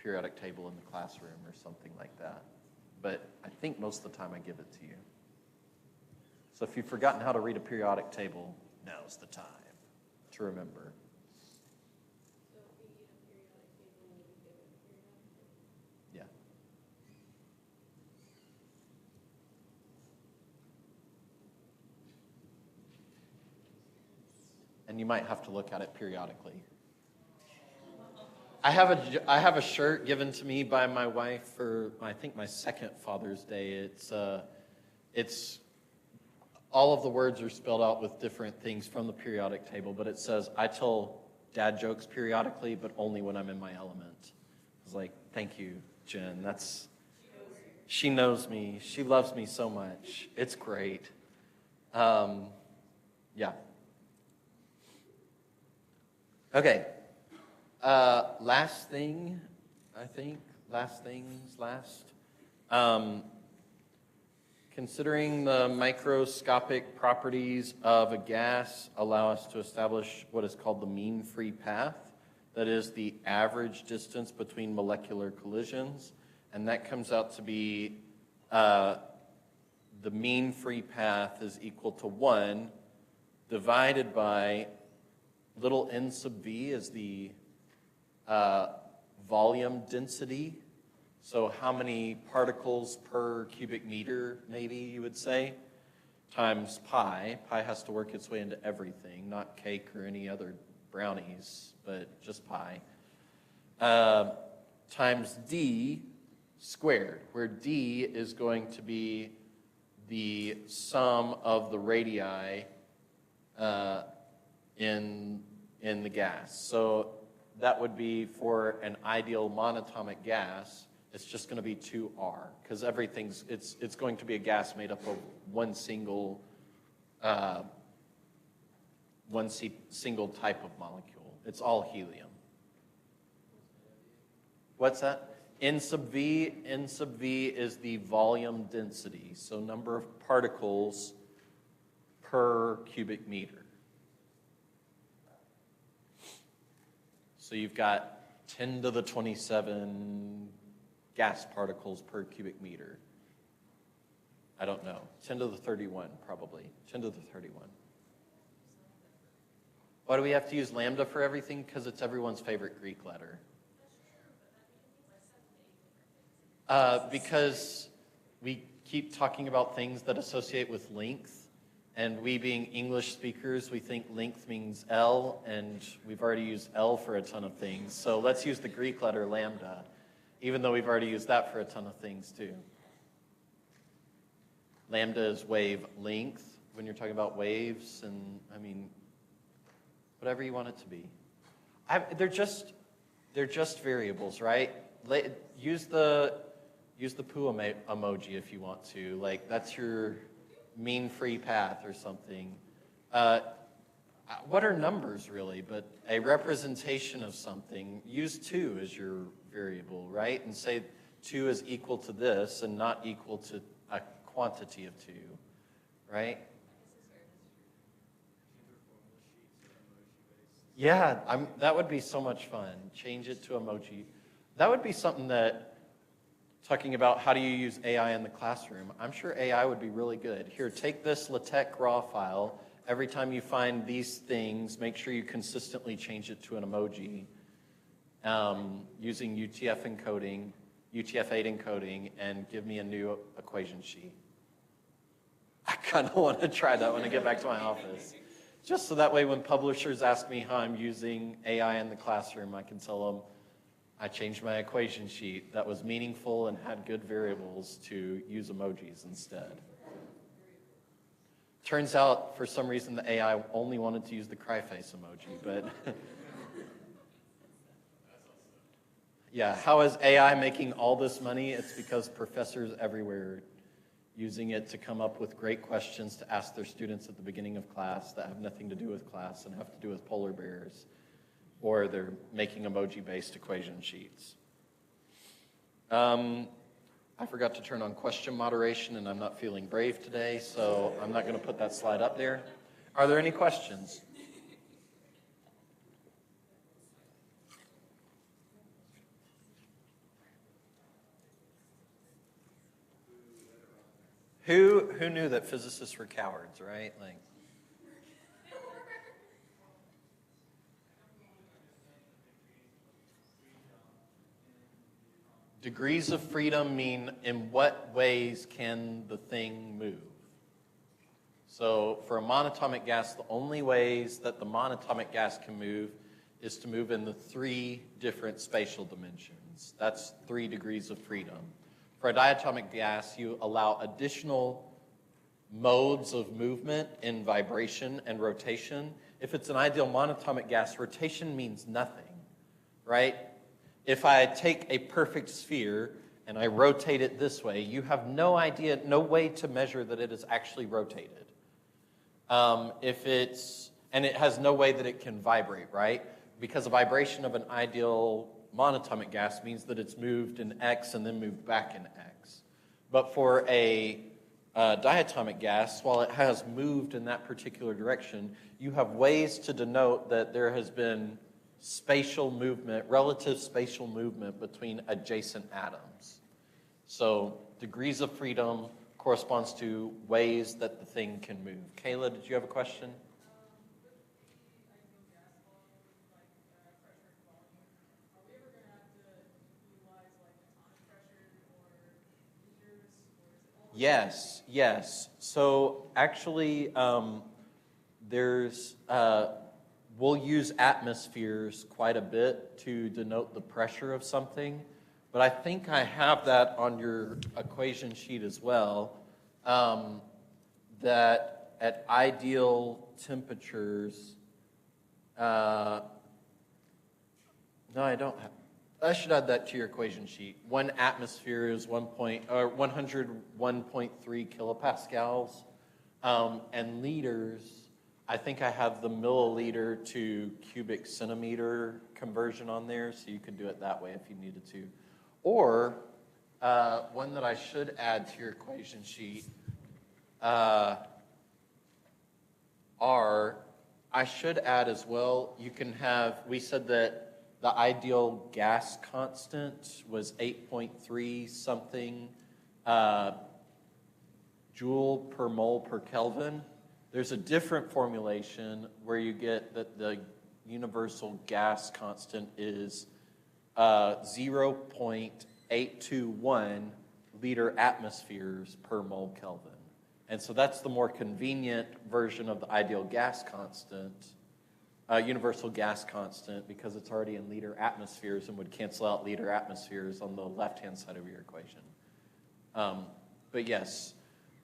A: periodic table in the classroom or something like that. But I think most of the time I give it to you. So if you've forgotten how to read a periodic table, now's the time to remember.
B: So if we get a periodic table, we give it a periodic table.
A: Yeah. And you might have to look at it periodically. I have a shirt given to me by my wife for, I think, my second Father's Day. It's all of the words are spelled out with different things from the periodic table, but it says, I tell dad jokes periodically, but only when I'm in my element. I was like, thank you, Jen. She knows me. She loves me so much. It's great. Yeah. Okay. Last thing, I think. Last things last. Considering the microscopic properties of a gas allow us to establish what is called the mean free path. That is the average distance between molecular collisions. And that comes out to be the mean free path is equal to 1 divided by little n sub v is the volume density. So how many particles per cubic meter, maybe you would say, times pi. Pi has to work its way into everything, not cake or any other brownies, but just pi. Times d squared, where d is going to be the sum of the radii in the gas. So that would be for an ideal monatomic gas, it's just going to be 2R, because it's going to be a gas made up of one single type of molecule. It's all helium. What's that? N sub v is the volume density, so number of particles per cubic meter. So you've got 10 to the 27 gas particles per cubic meter. I don't know. 10 to the 31, probably. 10 to the 31. Why do we have to use lambda for everything? Because it's everyone's favorite Greek letter. Because we keep talking about things that associate with length, and we being English speakers, we think length means L, and we've already used L for a ton of things. So let's use the Greek letter lambda, even though we've already used that for a ton of things too. Lambda is wave length when you're talking about waves, and I mean, whatever you want it to be. They're just variables, right? Use the poo emoji if you want to. Like, that's your mean free path or something. What are numbers really? But a representation of something. Use 2 as your variable, right? And say 2 is equal to this and not equal to a quantity of 2, right? Yeah, that would be so much fun. Change it to emoji. That would be something that, talking about how do you use AI in the classroom, I'm sure AI would be really good. Here, take this LaTeX raw file. Every time you find these things, make sure you consistently change it to an emoji using UTF-8 encoding, and give me a new equation sheet. I kind of want to try that when I get back to my office. Just so that way when publishers ask me how I'm using AI in the classroom, I can tell them, I changed my equation sheet that was meaningful and had good variables to use emojis instead. Turns out, for some reason, the AI only wanted to use the cry face emoji, but yeah, how is AI making all this money? It's because professors everywhere using it to come up with great questions to ask their students at the beginning of class that have nothing to do with class and have to do with polar bears. Or they're making emoji-based equation sheets. I forgot to turn on question moderation, and I'm not feeling brave today, so I'm not going to put that slide up there. Are there any questions? Who knew that physicists were cowards, right? Like, degrees of freedom mean in what ways can the thing move? So for a monatomic gas, the only ways that the monatomic gas can move is to move in the 3 different spatial dimensions. That's 3 degrees of freedom. For a diatomic gas, you allow additional modes of movement in vibration and rotation. If it's an ideal monatomic gas, rotation means nothing, right? If I take a perfect sphere and I rotate it this way, you have no idea, no way to measure that it is actually rotated. And it has no way that it can vibrate, right? Because the vibration of an ideal monatomic gas means that it's moved in X and then moved back in X. But for a diatomic gas, while it has moved in that particular direction, you have ways to denote that there has been spatial movement, relative spatial movement between adjacent atoms. So degrees of freedom corresponds to ways that the thing can move. Kayla, did you have a question? Yes. So actually, we'll use atmospheres quite a bit to denote the pressure of something, but I think I have that on your equation sheet as well, that at ideal temperatures, no, I don't have. I should add that to your equation sheet. 1 atmosphere is 101.3 kilopascals, and liters, I think I have the milliliter to cubic centimeter conversion on there, so you could do it that way if you needed to. Or one that I should add to your equation sheet, I should add as well, you can have, we said that the ideal gas constant was 8.3 something joule per mole per Kelvin. There's a different formulation where you get that the universal gas constant is 0.821 liter atmospheres per mole Kelvin. And so that's the more convenient version of the ideal gas constant, universal gas constant, because it's already in liter atmospheres and would cancel out liter atmospheres on the left-hand side of your equation. But yes,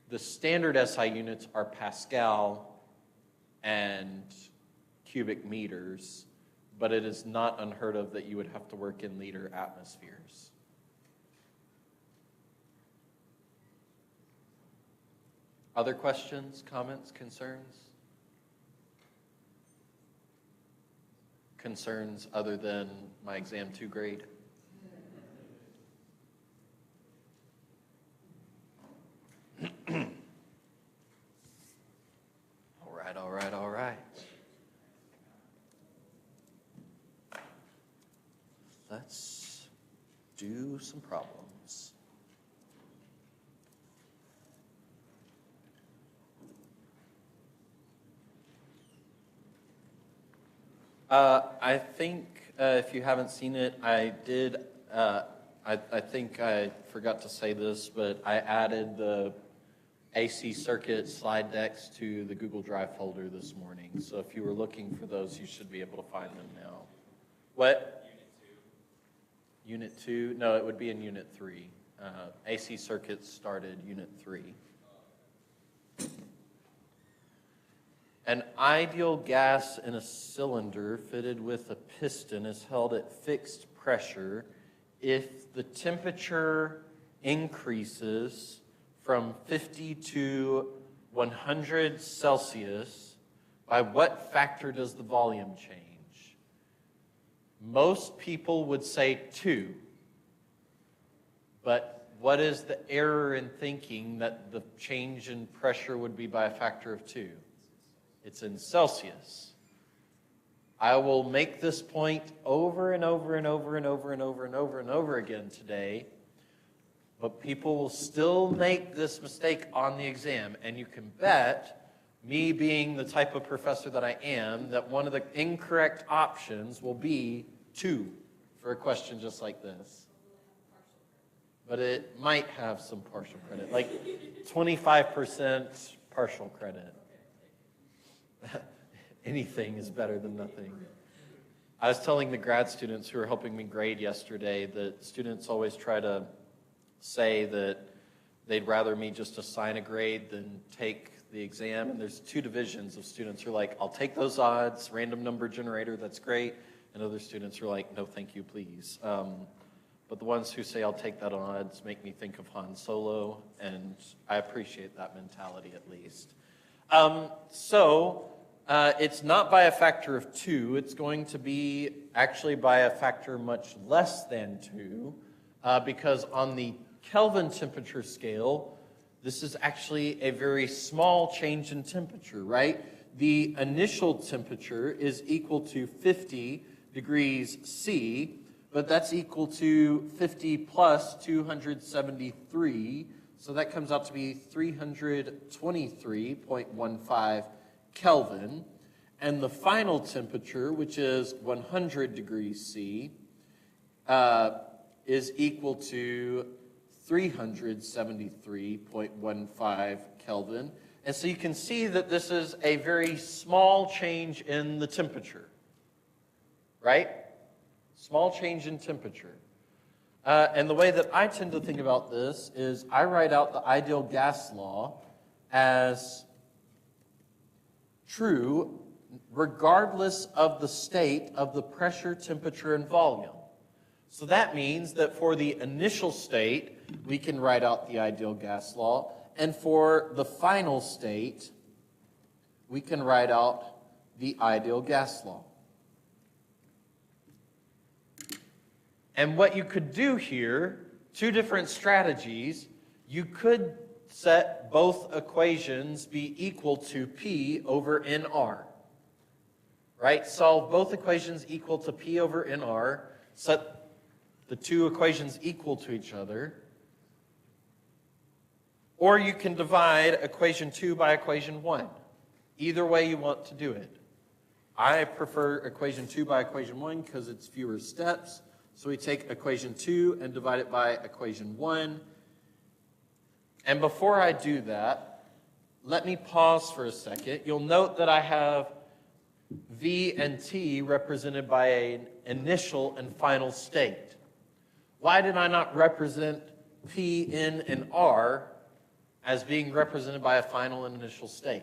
A: the standard SI units are Pascal and cubic meters, but it is not unheard of that you would have to work in liter atmospheres. Other questions, comments, concerns? Concerns other than my exam 2 grade? All right. Let's do some problems. I think if you haven't seen it, I did. I think I forgot to say this, but I added the AC circuit slide decks to the Google Drive folder this morning. So if you were looking for those, you should be able to find them now. What? Unit 2? Unit 2? No, it would be in Unit 3. AC circuits started Unit 3. An ideal gas in a cylinder fitted with a piston is held at fixed pressure if the temperature increases from 50 to 100 Celsius. By what factor does the volume change? Most people would say 2. But what is the error in thinking that the change in pressure would be by a factor of 2? It's in Celsius. I will make this point over and over and over and over and over and over and over again today. But people will still make this mistake on the exam, and you can bet, me being the type of professor that I am, that one of the incorrect options will be 2 for a question just like this. But it might have some partial credit, like 25% partial credit. Anything is better than nothing. I was telling the grad students who were helping me grade yesterday that students always try to say that they'd rather me just assign a grade than take the exam. And there's 2 divisions of students who are like, I'll take those odds, random number generator, that's great. And other students are like, no, thank you, please. But the ones who say I'll take that odds make me think of Han Solo, and I appreciate that mentality at least. It's not by a factor of 2. It's going to be actually by a factor much less than 2, because on the Kelvin temperature scale, this is actually a very small change in temperature, right? The initial temperature is equal to 50 degrees C, but that's equal to 50 plus 273, so that comes out to be 323.15 Kelvin. And the final temperature, which is 100 degrees C, is equal to 373.15 Kelvin. And so you can see that this is a very small change in the temperature, right? Small change in temperature. And the way that I tend to think about this is I write out the ideal gas law as true regardless of the state of the pressure, temperature, and volume. So that means that for the initial state, we can write out the ideal gas law, and for the final state, we can write out the ideal gas law. And what you could do here, 2 different strategies, you could set both equations be equal to P over NR. Right? Solve both equations equal to P over NR, set the 2 equations equal to each other. Or you can divide equation 2 by equation 1. Either way you want to do it. I prefer equation 2 by equation 1 because it's fewer steps. So we take equation 2 and divide it by equation 1. And before I do that, let me pause for a second. You'll note that I have V and T represented by an initial and final state. Why did I not represent P, N, and R as being represented by a final and initial state?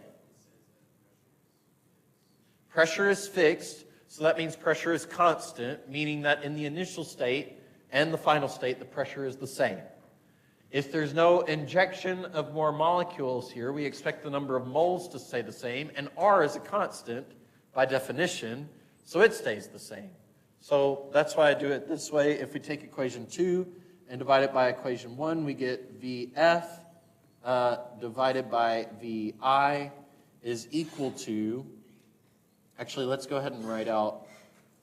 A: Pressure is fixed, so that means pressure is constant, meaning that in the initial state and the final state, the pressure is the same. If there's no injection of more molecules here, we expect the number of moles to stay the same, and R is a constant by definition, so it stays the same. So that's why I do it this way. If we take equation 2 and divide it by equation 1, we get VF divided by VI is equal to, actually let's go ahead and write out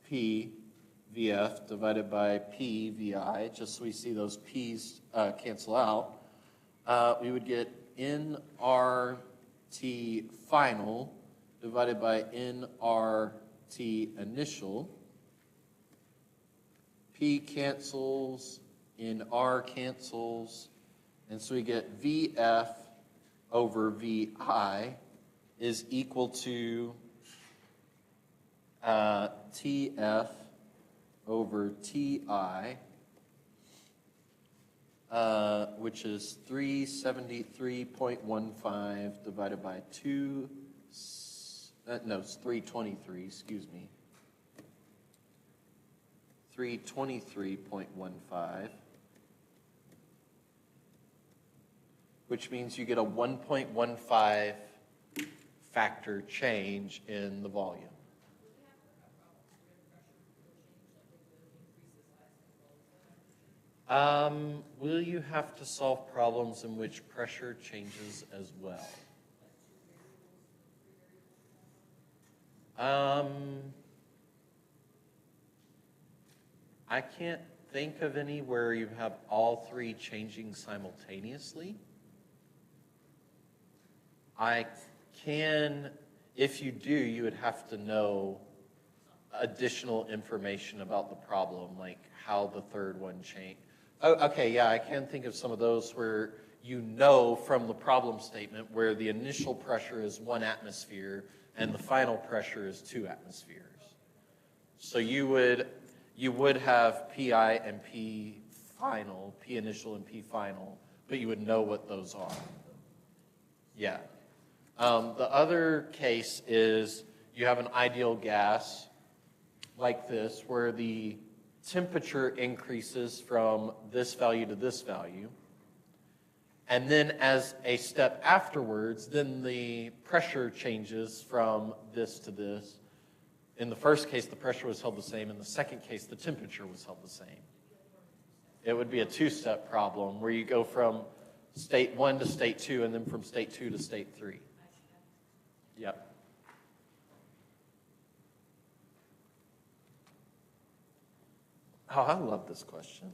A: P VF divided by P VI, just so we see those P's cancel out. We would get nRT final divided by nRT initial. P cancels, nR cancels, and so we get VF over VI is equal to TF over TI, which is 373.15 divided by 2, no, it's 323, excuse me. 323.15, which means you get a 1.15 factor change in the volume. Will you have to solve problems in which pressure changes as well? I can't think of any where you have all three changing simultaneously. I can, if you do, you would have to know additional information about the problem, like how the third one changed. Oh, okay, yeah, I can think of some of those where you know from the problem statement where the initial pressure is 1 atmosphere and the final pressure is 2 atmospheres. So you would have PI and P final, P initial and P final, but you would know what those are. Yeah. The other case is you have an ideal gas like this where the temperature increases from this value to this value. And then as a step afterwards, then the pressure changes from this to this. In the first case, the pressure was held the same. In the second case, the temperature was held the same. It would be a two-step problem where you go from state 1 to state 2 and then from state 2 to state 3. Yep. Oh, I love this question,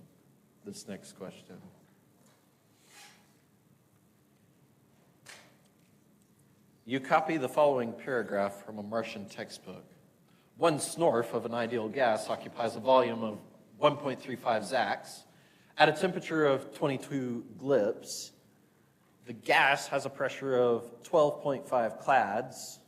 A: this next question. You copy the following paragraph from a Martian textbook. 1 snorf of an ideal gas occupies a volume of 1.35 Zacks. At a temperature of 22 GLIPS, the gas has a pressure of 12.5 clads.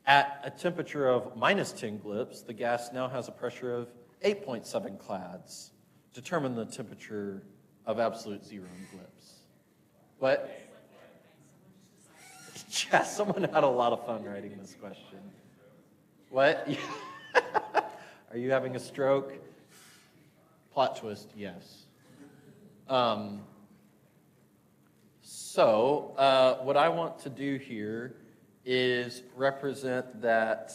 A: At a temperature of minus 10 GLIPS, the gas now has a pressure of 8.7 clads. Determine the temperature of absolute zero in GLIPS. What? Yeah, someone had a lot of fun writing this question. What? Are you having a stroke? Plot twist, yes. So what I want to do here is represent that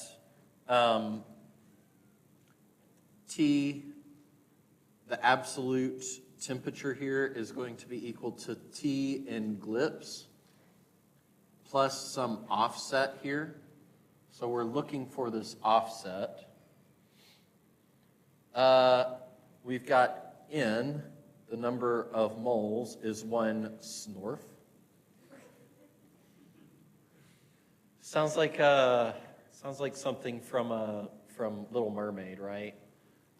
A: T, the absolute temperature here is going to be equal to T in GLIPS plus some offset here. So we're looking for this offset. We've got N, the number of moles, is 1 snorf. Sounds like something from Little Mermaid, right?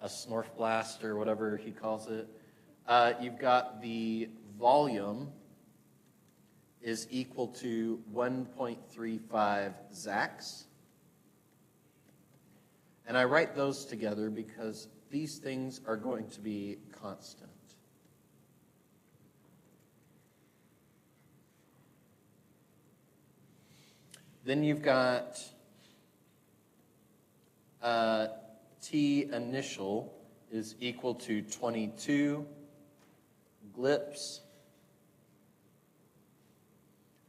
A: A snorf blast or whatever he calls it. You've got the volume is equal to 1.35 Zacks. And I write those together because these things are going to be constant. Then you've got T initial is equal to 22 GLIPS,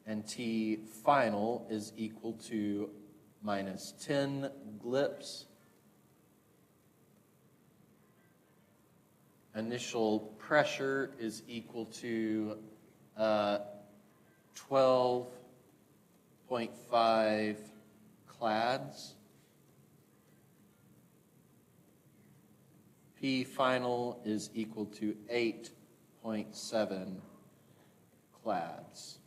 A: and T final is equal to minus 10 GLIPS. Initial pressure is equal to 12.5 clads. P final is equal to 8.7 clads.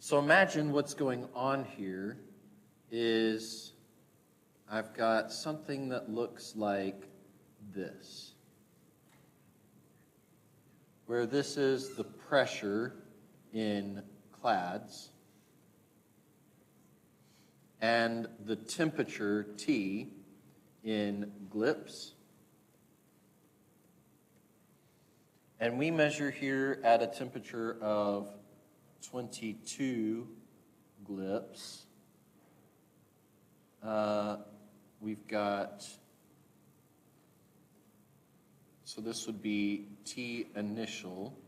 A: So imagine what's going on here is I've got something that looks like this, where this is the pressure in clads and the temperature T in GLIPS. And we measure here at a temperature of 22 GLIPS. We've got, so this would be T initial,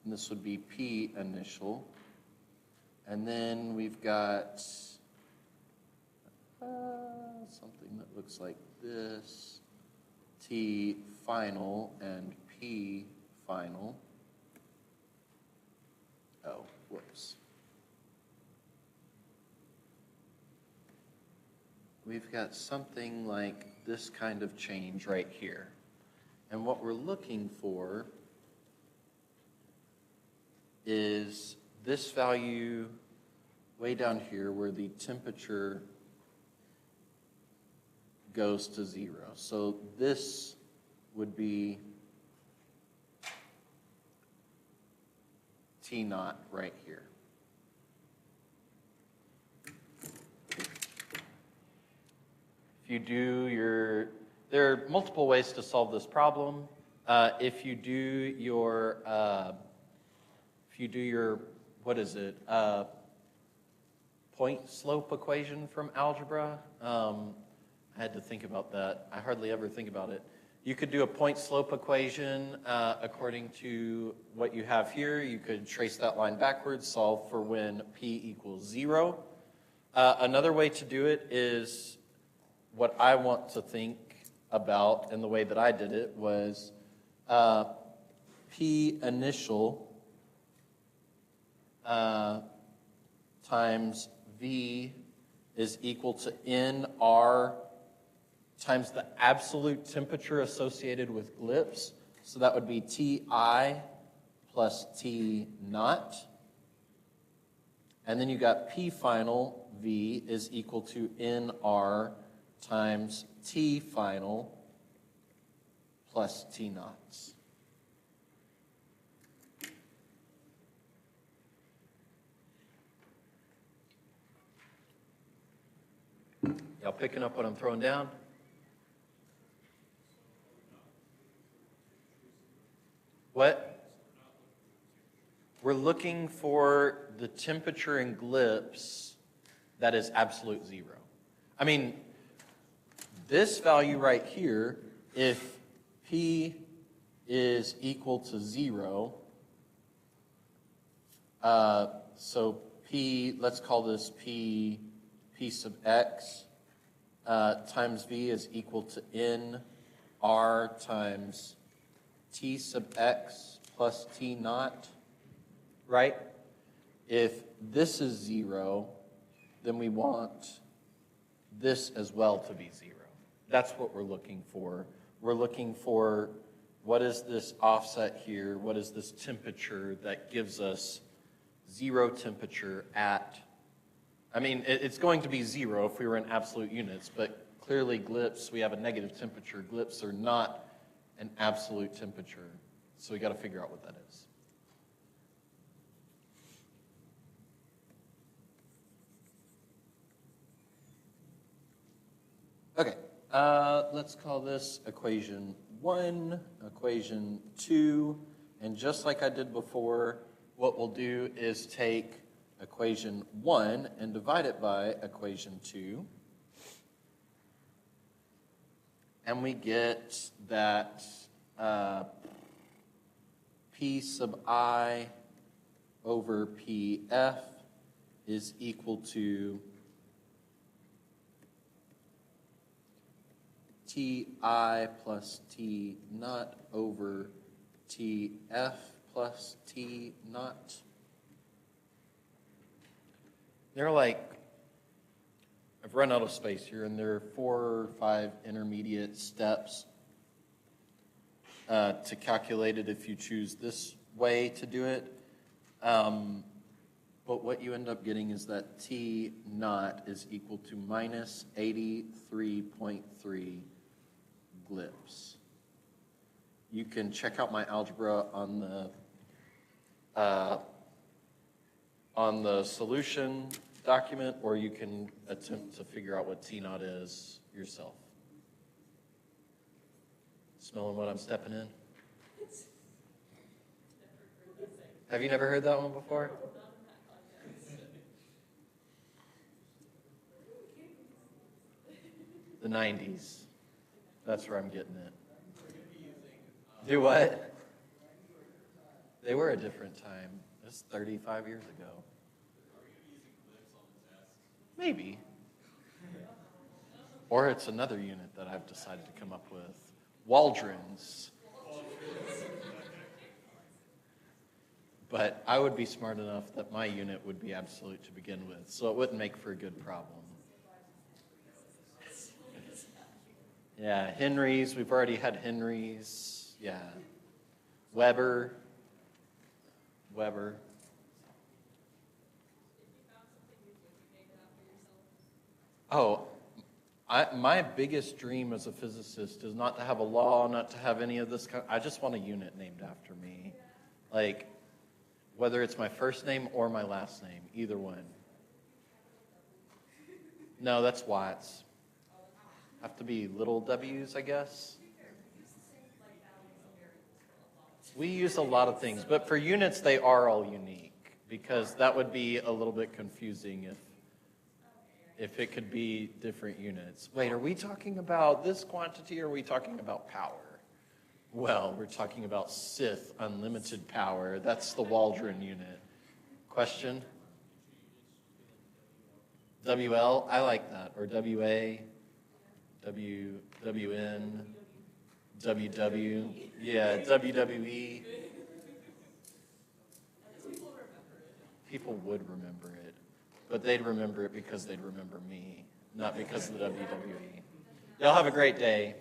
A: and this would be P initial. And then we've got something that looks like this, T final and P final. Oh, whoops. we've got something like this kind of change right here. And what we're looking for is this value way down here where the temperature goes to 0. So this would be T naught right here. If you do your, there are multiple ways to solve this problem. If you do your, what is it? Point slope equation from algebra. I had to think about that. I hardly ever think about it. You could do a point slope equation according to what you have here. You could trace that line backwards, solve for when p equals 0. Another way to do it is what I want to think about, and the way that I did it was p initial times v is equal to nr times the absolute temperature associated with GLIPS. So that would be Ti plus T naught. And then you got P final, V, is equal to NR times T final plus T naughts. Y'all picking up what I'm throwing down? What? We're looking for the temperature in GLIPS that is absolute 0. I mean, this value right here, if P is equal to 0, so P, let's call this P sub x, times V is equal to N R times T sub x plus T naught, right? If this is 0, then we want this as well to be 0. That's what we're looking for. We're looking for what is this offset here, what is this temperature that gives us 0 temperature at, I mean, it's going to be 0 if we were in absolute units, but clearly GLIPS, we have a negative temperature. GLIPS are not an absolute temperature. So we got to figure out what that is. Okay, let's call this equation 1, equation 2, and just like I did before, what we'll do is take equation 1 and divide it by equation 2. And we get that P sub I over PF is equal to Ti plus T naught over TF plus T naught. They're like, I've run out of space here, and there are 4 or 5 intermediate steps to calculate it if you choose this way to do it. But what you end up getting is that T naught is equal to minus 83.3 GLIPS. You can check out my algebra on the solution document, or you can attempt to figure out what T naught is yourself. Smelling what I'm stepping in? Have you never heard that one before? The 90s. That's where I'm getting it. Do what? They were a different time. That's 35 years ago. Maybe. Or it's another unit that I've decided to come up with. Waldron's. But I would be smart enough that my unit would be absolute to begin with, so it wouldn't make for a good problem. Yeah, Henry's. We've already had Henry's. Yeah. Weber. Weber. Oh, my biggest dream as a physicist is not to have a law, not to have any of this kind. I just want a unit named after me. Like, whether it's my first name or my last name, either one. No, that's Watts. Have to be little W's, I guess. We use a lot of things, but for units, they are all unique because that would be a little bit confusing if it could be different units. Wait, are we talking about this quantity or are we talking about power? Well, we're talking about Sith unlimited power. That's the Waldron unit. Question? WL? I like that. Or WA? WN? WW? Yeah, WWE. People would remember it. But they'd remember it because they'd remember me, not because of the WWE. Y'all have a great day.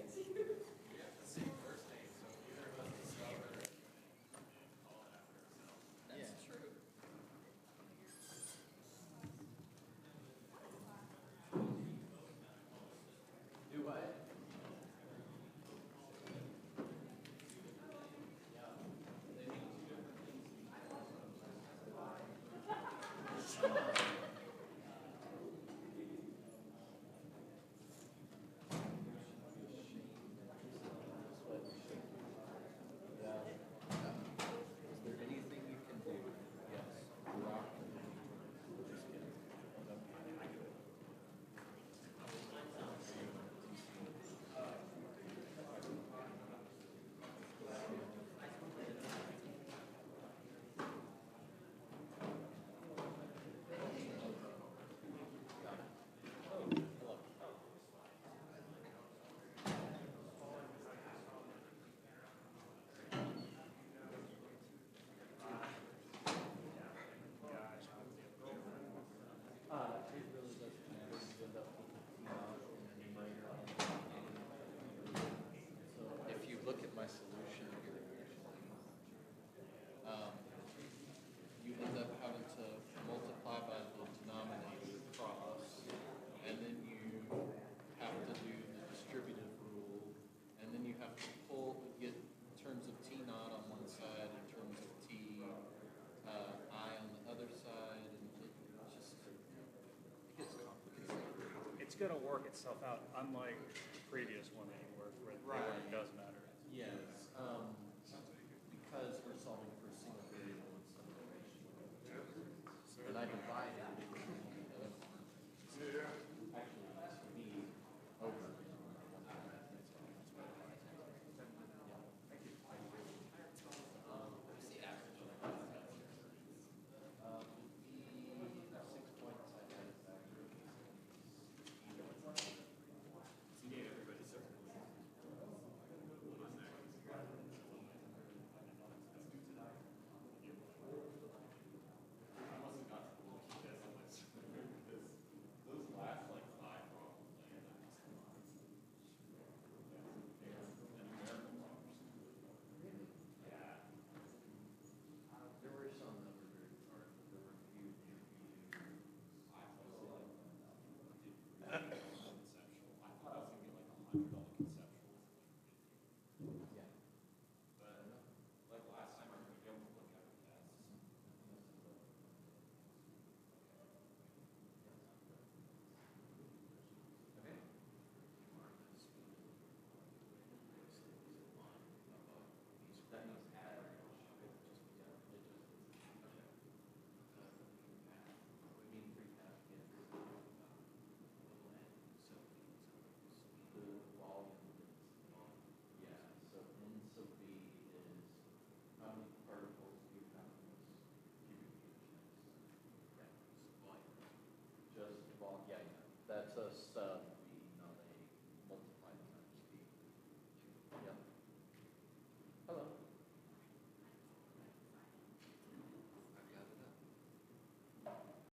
A: If you look at my solution here, you end up having to multiply by the denominator cross, and then you have to do the distributive rule, and then you have to get terms of T naught on one side and terms of T I on the other side, and it gets complicated.
D: It's going to work itself out, unlike the previous one that you worked with. They weren't done